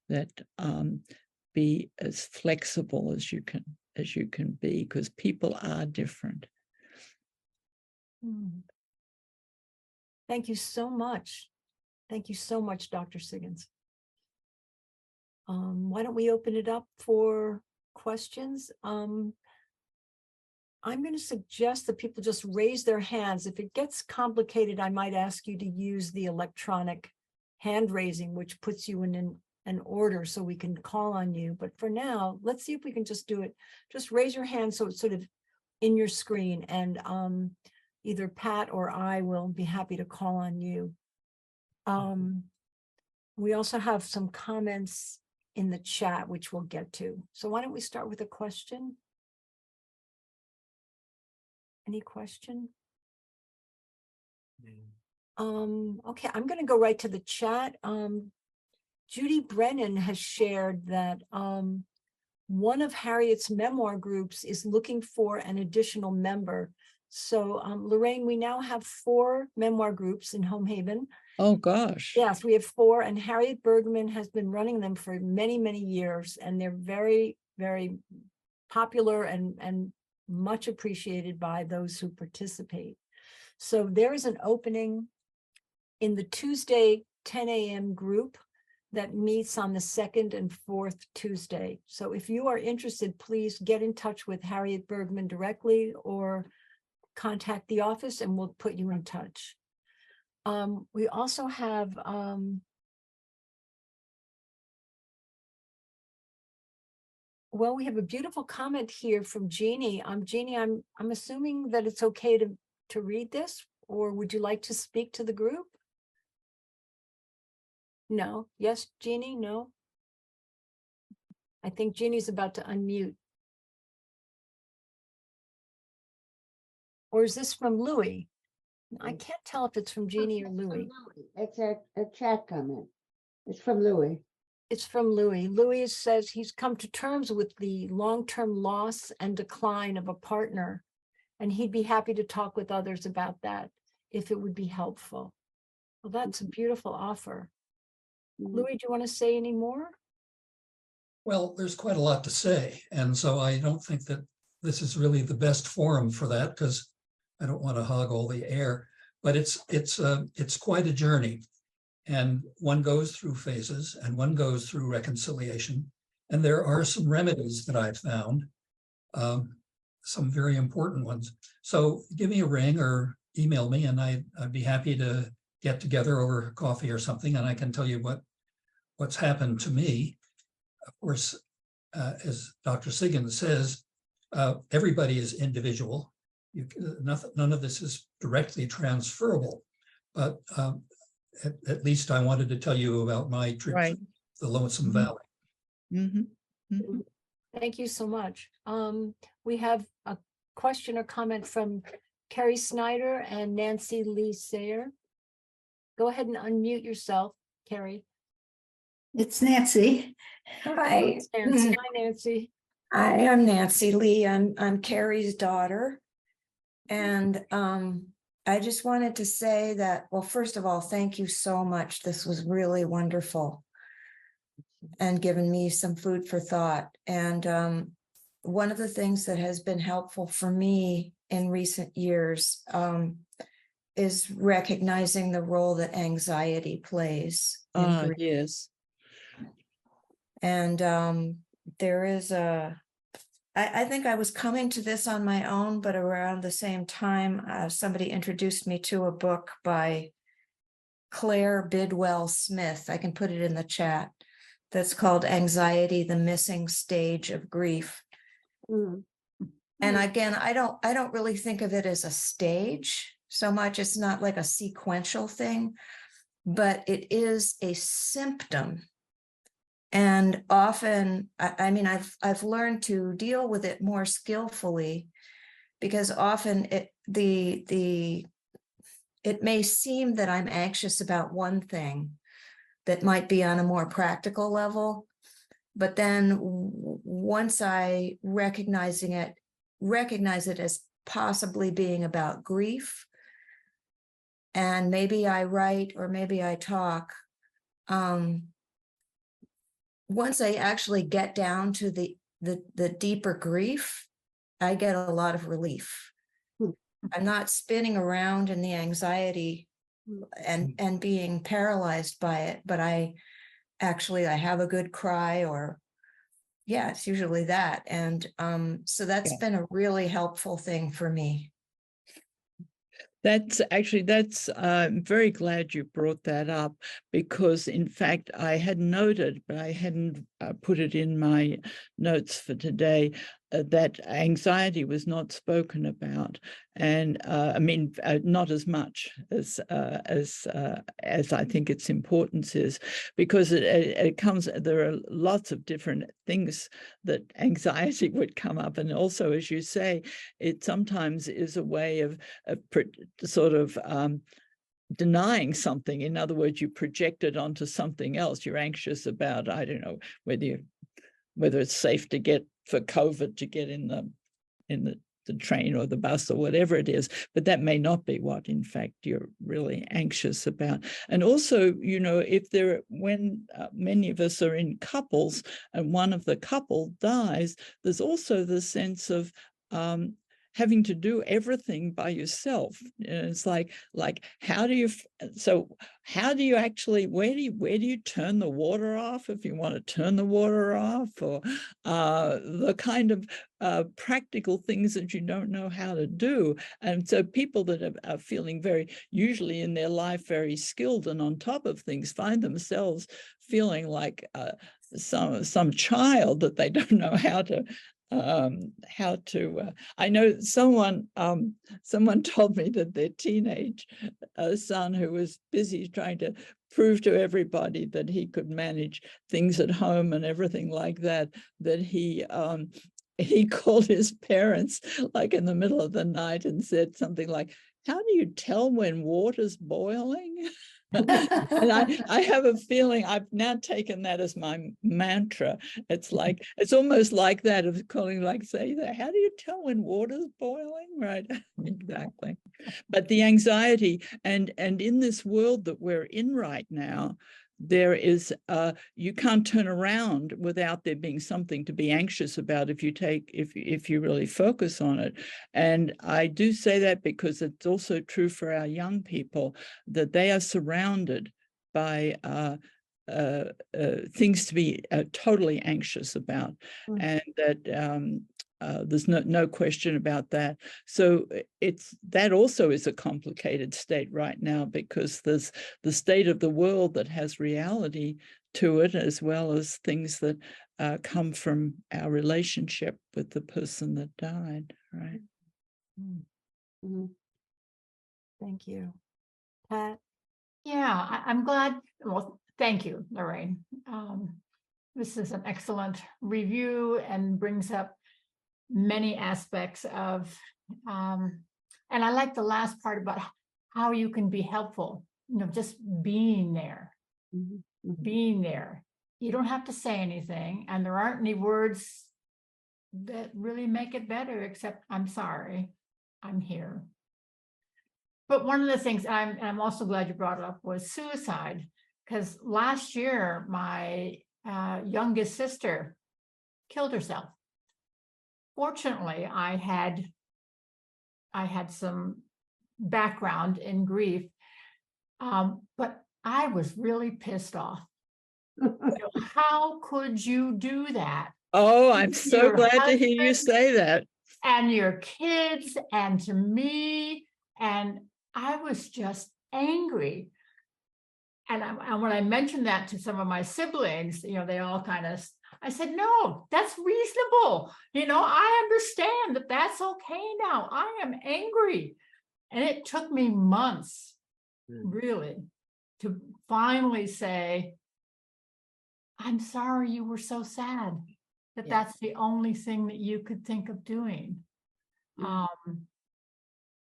that be as flexible as you can be, because people are different. Thank you so much. Thank you so much, Dr. Siggins. Why don't we open it up for questions? I'm going to suggest that people just raise their hands. If it gets complicated, I might ask you to use the electronic hand raising, which puts you in an order so we can call on you. But for now, let's see if we can just do it. Just raise your hand so it's sort of in your screen, and either Pat or I will be happy to call on you. We also have some comments in the chat, which we'll get to. So why don't we start with a question? Any question? Okay, I'm going to go right to the chat. Judy Brennan has shared that one of Harriet's memoir groups is looking for an additional member. So Lorraine, we now have 4 memoir groups in Home Haven. Oh gosh. Yes, we have 4, and Harriet Bergman has been running them for many, many years, and they're very, very popular and much appreciated by those who participate. So there is an opening in the Tuesday 10 a.m. group that meets on the 2nd and 4th Tuesday. So if you are interested, please get in touch with Harriet Bergman directly or contact the office and we'll put you in touch. We also have well, we have a beautiful comment here from Jeannie. Jeannie, I'm assuming that it's okay to read this, or would you like to speak to the group? No. Yes, Jeannie? No. I think Jeannie's about to unmute. Or is this from Louis? I can't tell if it's from Jeannie or Louis. It's a chat comment. It's from Louis. It's from Louis. Louis says he's come to terms with the long-term loss and decline of a partner, and he'd be happy to talk with others about that if it would be helpful. Well, that's a beautiful offer. Louis, do you want to say any more? Well, there's quite a lot to say, and so I don't think that this is really the best forum for that, because I don't want to hog all the air. But it's quite a journey, and one goes through phases, and one goes through reconciliation, and there are some remedies that I've found, some very important ones. So give me a ring or email me, and I'd be happy to get together over coffee or something, and I can tell you what's happened to me. Of course, as Dr. Siggins says, everybody is individual. None of this is directly transferable, but at least I wanted to tell you about my trip to the Lonesome Valley. Thank you so much. We have a question or comment from Carrie Snyder and Nancy Lee Sayer. Go ahead and unmute yourself, Carrie. It's Nancy. Hi. Nancy. Hi, Nancy. I am Nancy Lee. I'm Carrie's daughter. And I just wanted to say that, well, first of all, thank you so much. This was really wonderful and given me some food for thought. And one of the things that has been helpful for me in recent years is recognizing the role that anxiety plays. Yes. And there is I think I was coming to this on my own, but around the same time, somebody introduced me to a book by Claire Bidwell Smith. I can put it in the chat. That's called Anxiety, the Missing Stage of Grief. And again, I don't really think of it as a stage so much. It's not like a sequential thing, but it is a symptom. And often, I mean, I've learned to deal with it more skillfully, because often it may seem that I'm anxious about one thing that might be on a more practical level, but then once I recognize it as possibly being about grief, and maybe I write or maybe I talk. Once I actually get down to the deeper grief, I get a lot of relief. Hmm. I'm not spinning around in the anxiety and being paralyzed by it, but I have a good cry, or yeah, it's usually that. And so that's Yeah. been a really helpful thing for me. I'm very glad you brought that up, because in fact I had noted, but I hadn't put it in my notes for today, that anxiety was not spoken about, and I mean not as much as I think its importance is, because it comes. There are lots of different things that anxiety would come up, and also, as you say, it sometimes is a way of sort of denying something. In other words, you project it onto something else. You're anxious about, I don't know, whether it's safe to get for COVID to get in the train or the bus or whatever it is, but that may not be what in fact you're really anxious about. And also, you know, when many of us are in couples and one of the couple dies, there's also the sense of having to do everything by yourself. And it's like how do you actually, where do you turn the water off if you want to turn the water off, or the kind of practical things that you don't know how to do. And so people that are feeling usually in their life very skilled and on top of things, find themselves feeling like some child that they don't know how to I know someone told me that their teenage son, who was busy trying to prove to everybody that he could manage things at home and everything like that, that he called his parents like in the middle of the night and said something like, "How do you tell when water's boiling?" And I have a feeling I've now taken that as my mantra. It's almost like that, of calling, like, say that, how do you tell when water's boiling? Right. Exactly. But the anxiety, and in this world that we're in right now, there is you can't turn around without there being something to be anxious about if you really focus on it. And I do say that because it's also true for our young people, that they are surrounded by things to be totally anxious about, and that there's no question about that. So that also is a complicated state right now, because there's the state of the world that has reality to it, as well as things that come from our relationship with the person that died, right? Mhm. Thank you. Pat? Yeah, I'm glad. Well, thank you, Lorraine. This is an excellent review and brings up many aspects of, and I like the last part about how you can be helpful, just being there. Mhm. Mhm. Being there. You don't have to say anything, and there aren't any words that really make it better, except "I'm sorry, I'm here." But one of the things, and I'm also glad you brought it up, was suicide, because last year my youngest sister killed herself. Fortunately, I had some background in grief, but I was really pissed off. How could you do that? Oh, I'm so Your glad to hear you husband say that. and your kids and to me, and I was just angry. And when I mentioned that to some of my siblings, they all I said, "No, that's reasonable. I understand that that's okay now. I am angry." And it took me months, really, to finally say, "I'm sorry you were so sad that Yeah. that's the only thing that you could think of doing."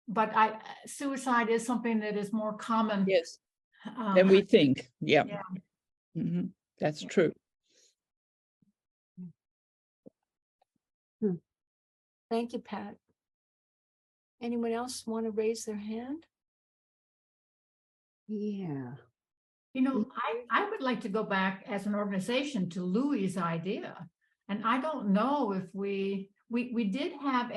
But suicide is something that is more common. Yes. Than we think. Yeah. Yeah. Mm-hmm. That's true. Thank you, Pat. Anyone else want to raise their hand? Yeah. You know, I would like to go back as an organization to Louis's idea. And I don't know if we did have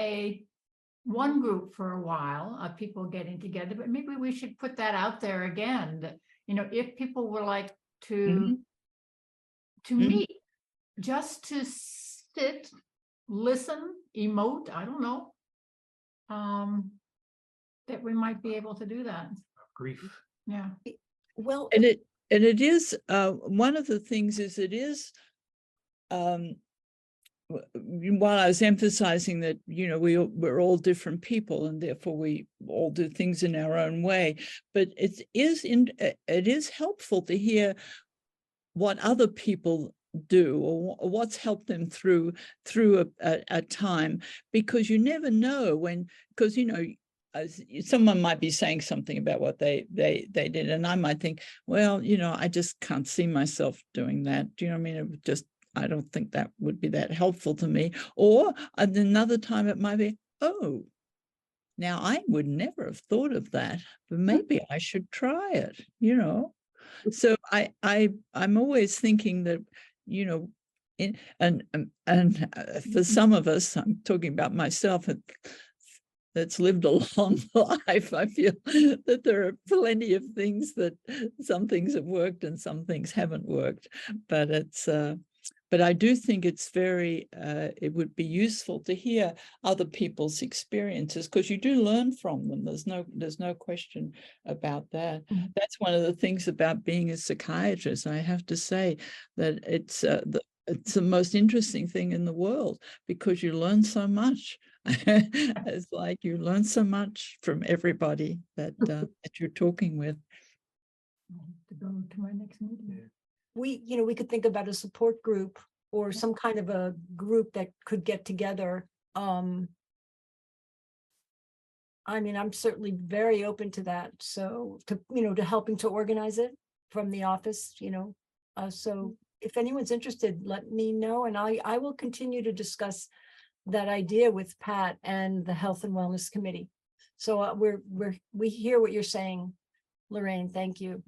one group for a while of people getting together, but maybe we should put that out there again, that, you know, if people would like to Mhm. meet, just to sit, listen, emote, I don't know. That we might be able to do that. Grief. Yeah. Well, And it is one of the things is it is while I was emphasizing that, you know, we're all different people and therefore we all do things in our own way, but it is helpful to hear what other people do or what's helped them through a time, because you never know when, because, you know, someone might be saying something about what they did, and I might think, well, you know, I just can't see myself doing that. Do you know what I mean? It just, I don't think that would be that helpful to me. Or another time it might be, oh, now I would never have thought of that, but maybe I should try it, you know. So I'm always thinking that, you know, for some of us, I'm talking about myself, that's lived a long life, I feel that there are plenty of things that some things have worked and some things haven't worked, but but I do think it's very, it would be useful to hear other people's experiences, because you do learn from them. There's no question about that. That's one of the things about being a psychiatrist. I have to say that it's the most interesting thing in the world, because you learn so much. It's like you learn so much from everybody that you're talking with. I have to go to my next meeting. we could think about a support group or some kind of a group that could get together. I mean, I'm certainly very open to that. So to helping to organize it from the office, so if anyone's interested, let me know. And I will continue to discuss that idea with Pat and the Health and Wellness Committee. So we hear what you're saying, Lorraine. Thank you.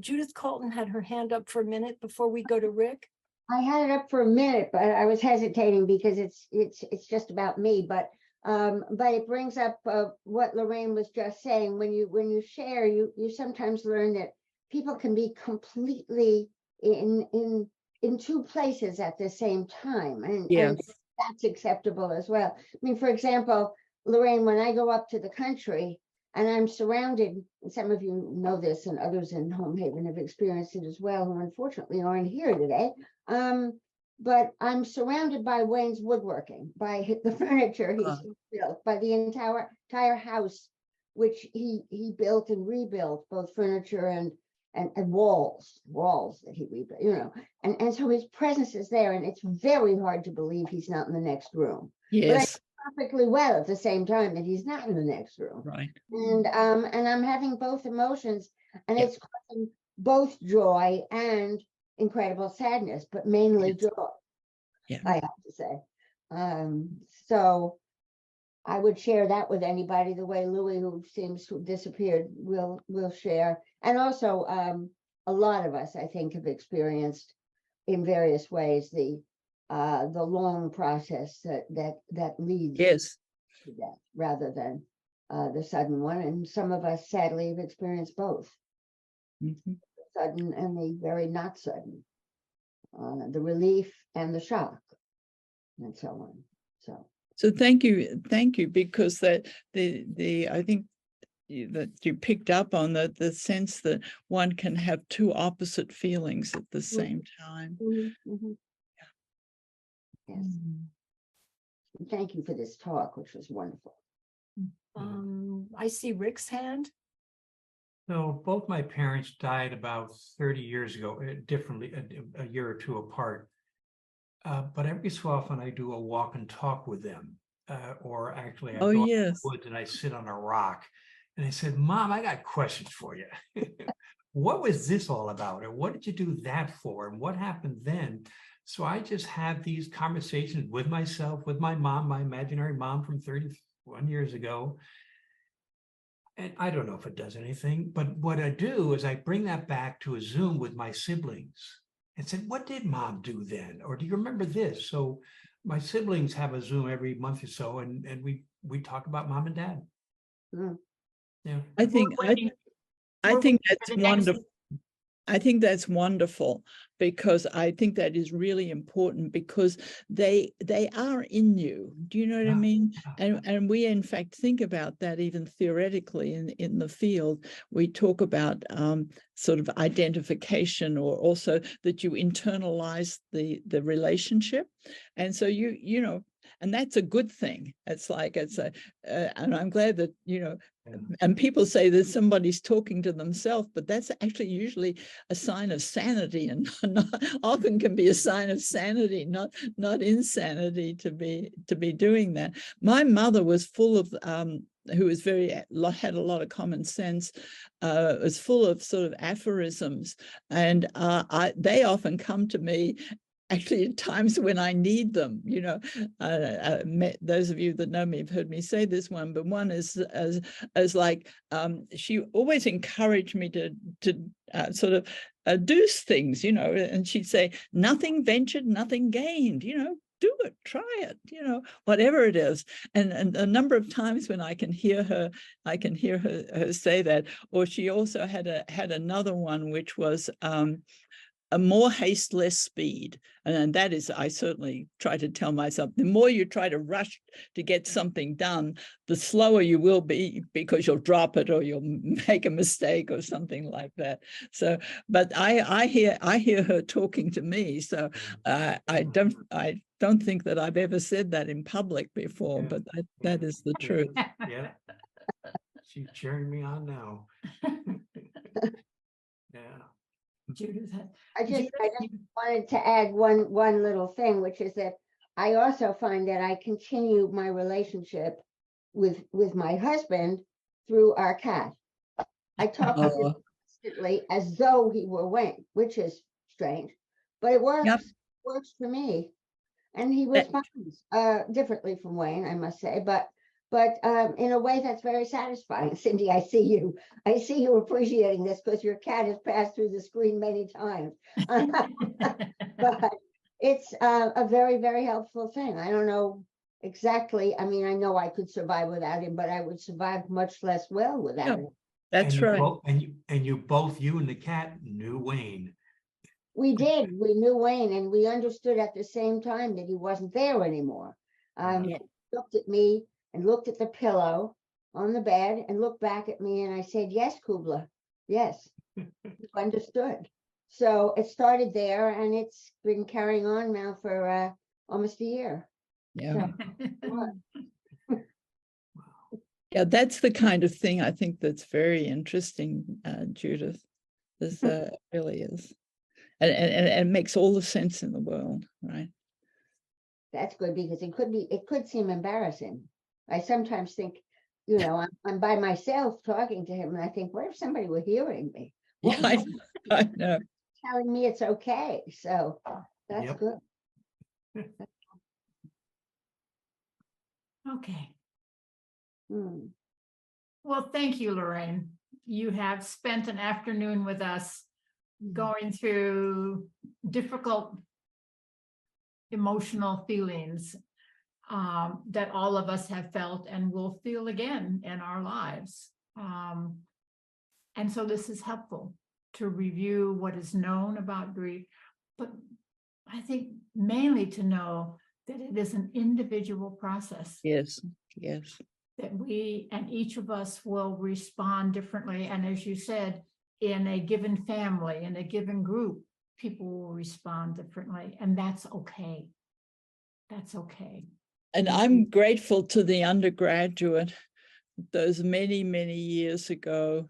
Judith Colton had her hand up for a minute before we go to Rick. I had it up for a minute, but I was hesitating because it's just about me. But it brings up what Lorraine was just saying. When you share, you sometimes learn that people can be completely in two places at the same time, and that's acceptable as well. I mean, for example, Lorraine, when I go up to the country and I'm surrounded, and some of you know this and others in Home Haven have experienced it as well, who unfortunately aren't here today. But I'm surrounded by Wayne's woodworking, by the furniture he's built, by the entire house, which he built and rebuilt, both furniture and walls that he rebuilt, and so his presence is there, and it's very hard to believe he's not in the next room. Yes. But I know perfectly well at the same time that he's not in the next room. Right. And I'm having both emotions, and it's causing both joy and incredible sadness, but mainly joy. I have to say. So I would share that with anybody, the way Louis, who seems to have disappeared, will share. And also, a lot of us, I think, have experienced in various ways the long process that leads to death, rather than the sudden one. And some of us, sadly, have experienced both, the sudden and the very not sudden, the relief and the shock, and so on. So thank you, because that I think that you picked up on the sense that one can have two opposite feelings at the same time. Yes. Thank you for this talk, which was wonderful. I see Rick's hand. So both my parents died about 30 years ago, differently, a year or two apart. But every so often I do a walk and talk with them, or actually I go out in the woods and I sit on a rock, and I said, "Mom, I got questions for you. What was this all about? And what did you do that for? And what happened then?" So I just have these conversations with myself, with my mom, my imaginary mom from 31 years ago. And I don't know if it does anything, but what I do is I bring that back to a Zoom with my siblings and said, what did mom do then? Or do you remember this? So my siblings have a Zoom every month or so, and we talk about mom and dad. Mm. Yeah. I think We're waiting- I we're think waiting that's for the next- wonderful. I think that's wonderful, because I think that is really important, because they are in you. Do you know what I Yeah. mean? Yeah. And we in fact think about that even theoretically in the field. We talk about sort of identification, or also that you internalize the relationship, and so you know. And that's a good thing. It's like and I'm glad that, you know, and people say that somebody's talking to themselves, but that's actually usually a sign of sanity, and often can be a sign of sanity, not insanity, to be doing that. My mother was full of who was had a lot of common sense, was full of sort of aphorisms, and they often come to me actually at times when I need them. You know, those of you that know me have heard me say this one, but one is as like she always encouraged me to sort of do things, you know, and she'd say, nothing ventured, nothing gained, you know, do it, try it, you know, whatever it is. And a number of times when I can hear her say that. Or she also had another one, which was a more haste, less speed. And that is, I certainly try to tell myself, the more you try to rush to get something done, the slower you will be, because you'll drop it or you'll make a mistake or something like that. So, but I hear her talking to me. So I don't think that I've ever said that in public before, but that is the truth. Yeah. She's cheering me on now. Yeah. Judith, I just wanted to add one little thing, which is that I also find that I continue my relationship with my husband through our cat. I talk to him constantly as though he were Wayne, which is strange, but it works. Yep. Works for me, and he responds differently from Wayne, I must say, but in a way that's very satisfying. Cindy, I see you appreciating this, because your cat has passed through the screen many times. But it's a very, very helpful thing. I don't know exactly. I mean, I know I could survive without him, but I would survive much less well without him. That's And you right. both- and you and the cat knew Wayne. We did. We knew Wayne, and we understood at the same time that he wasn't there anymore. He looked at me and looked at the pillow on the bed and looked back at me, and I said, yes, Kubla, yes. You understood. So it started there, and it's been carrying on now for almost a year. Yeah. So, Yeah, that's the kind of thing I think that's very interesting, Judith. This really is. And it makes all the sense in the world, right? that's good, because it could seem embarrassing. I sometimes think, you know, I'm by myself talking to him, and I think, what if somebody were hearing me? Yeah, I know. Telling me it's okay. So that's Yep. good. Okay. Hmm. Well, thank you, Lorraine. You have spent an afternoon with us going through difficult emotional feelings that all of us have felt and will feel again in our lives. And so this is helpful to review what is known about grief, but I think mainly to know that it is an individual process. Yes, yes. That we and each of us will respond differently. And as you said, in a given family, in a given group, people will respond differently. And that's okay. That's okay. And I'm grateful to the undergraduate those many, many years ago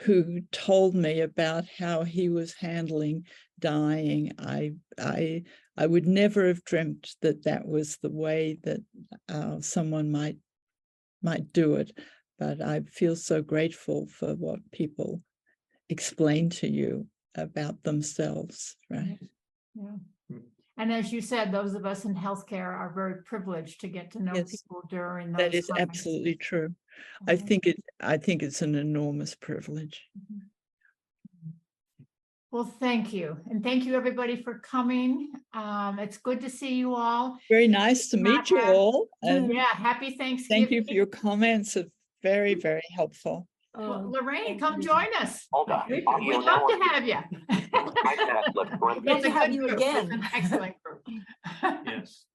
who told me about how he was handling dying. I would never have dreamt that that was the way that someone might do it, but I feel so grateful for what people explain to you about themselves, right? Yeah. And as you said, those of us in healthcare are very privileged to get to know Yes, people during those that is times. absolutely true. I Mhm. think it's an enormous privilege. Well, thank you. And thank you, everybody, for coming. It's good to see you all. Very nice to Not meet you have- all, and Yeah, happy thank Thanksgiving. you for your comments. Are very, very helpful. Well, Oh, Lorraine, thank come you. join us. Hold on. We'd Audio we'd love to now. have you. iPad left front. Love It's to a have good you group. It's again. an excellent group. Yes, yes.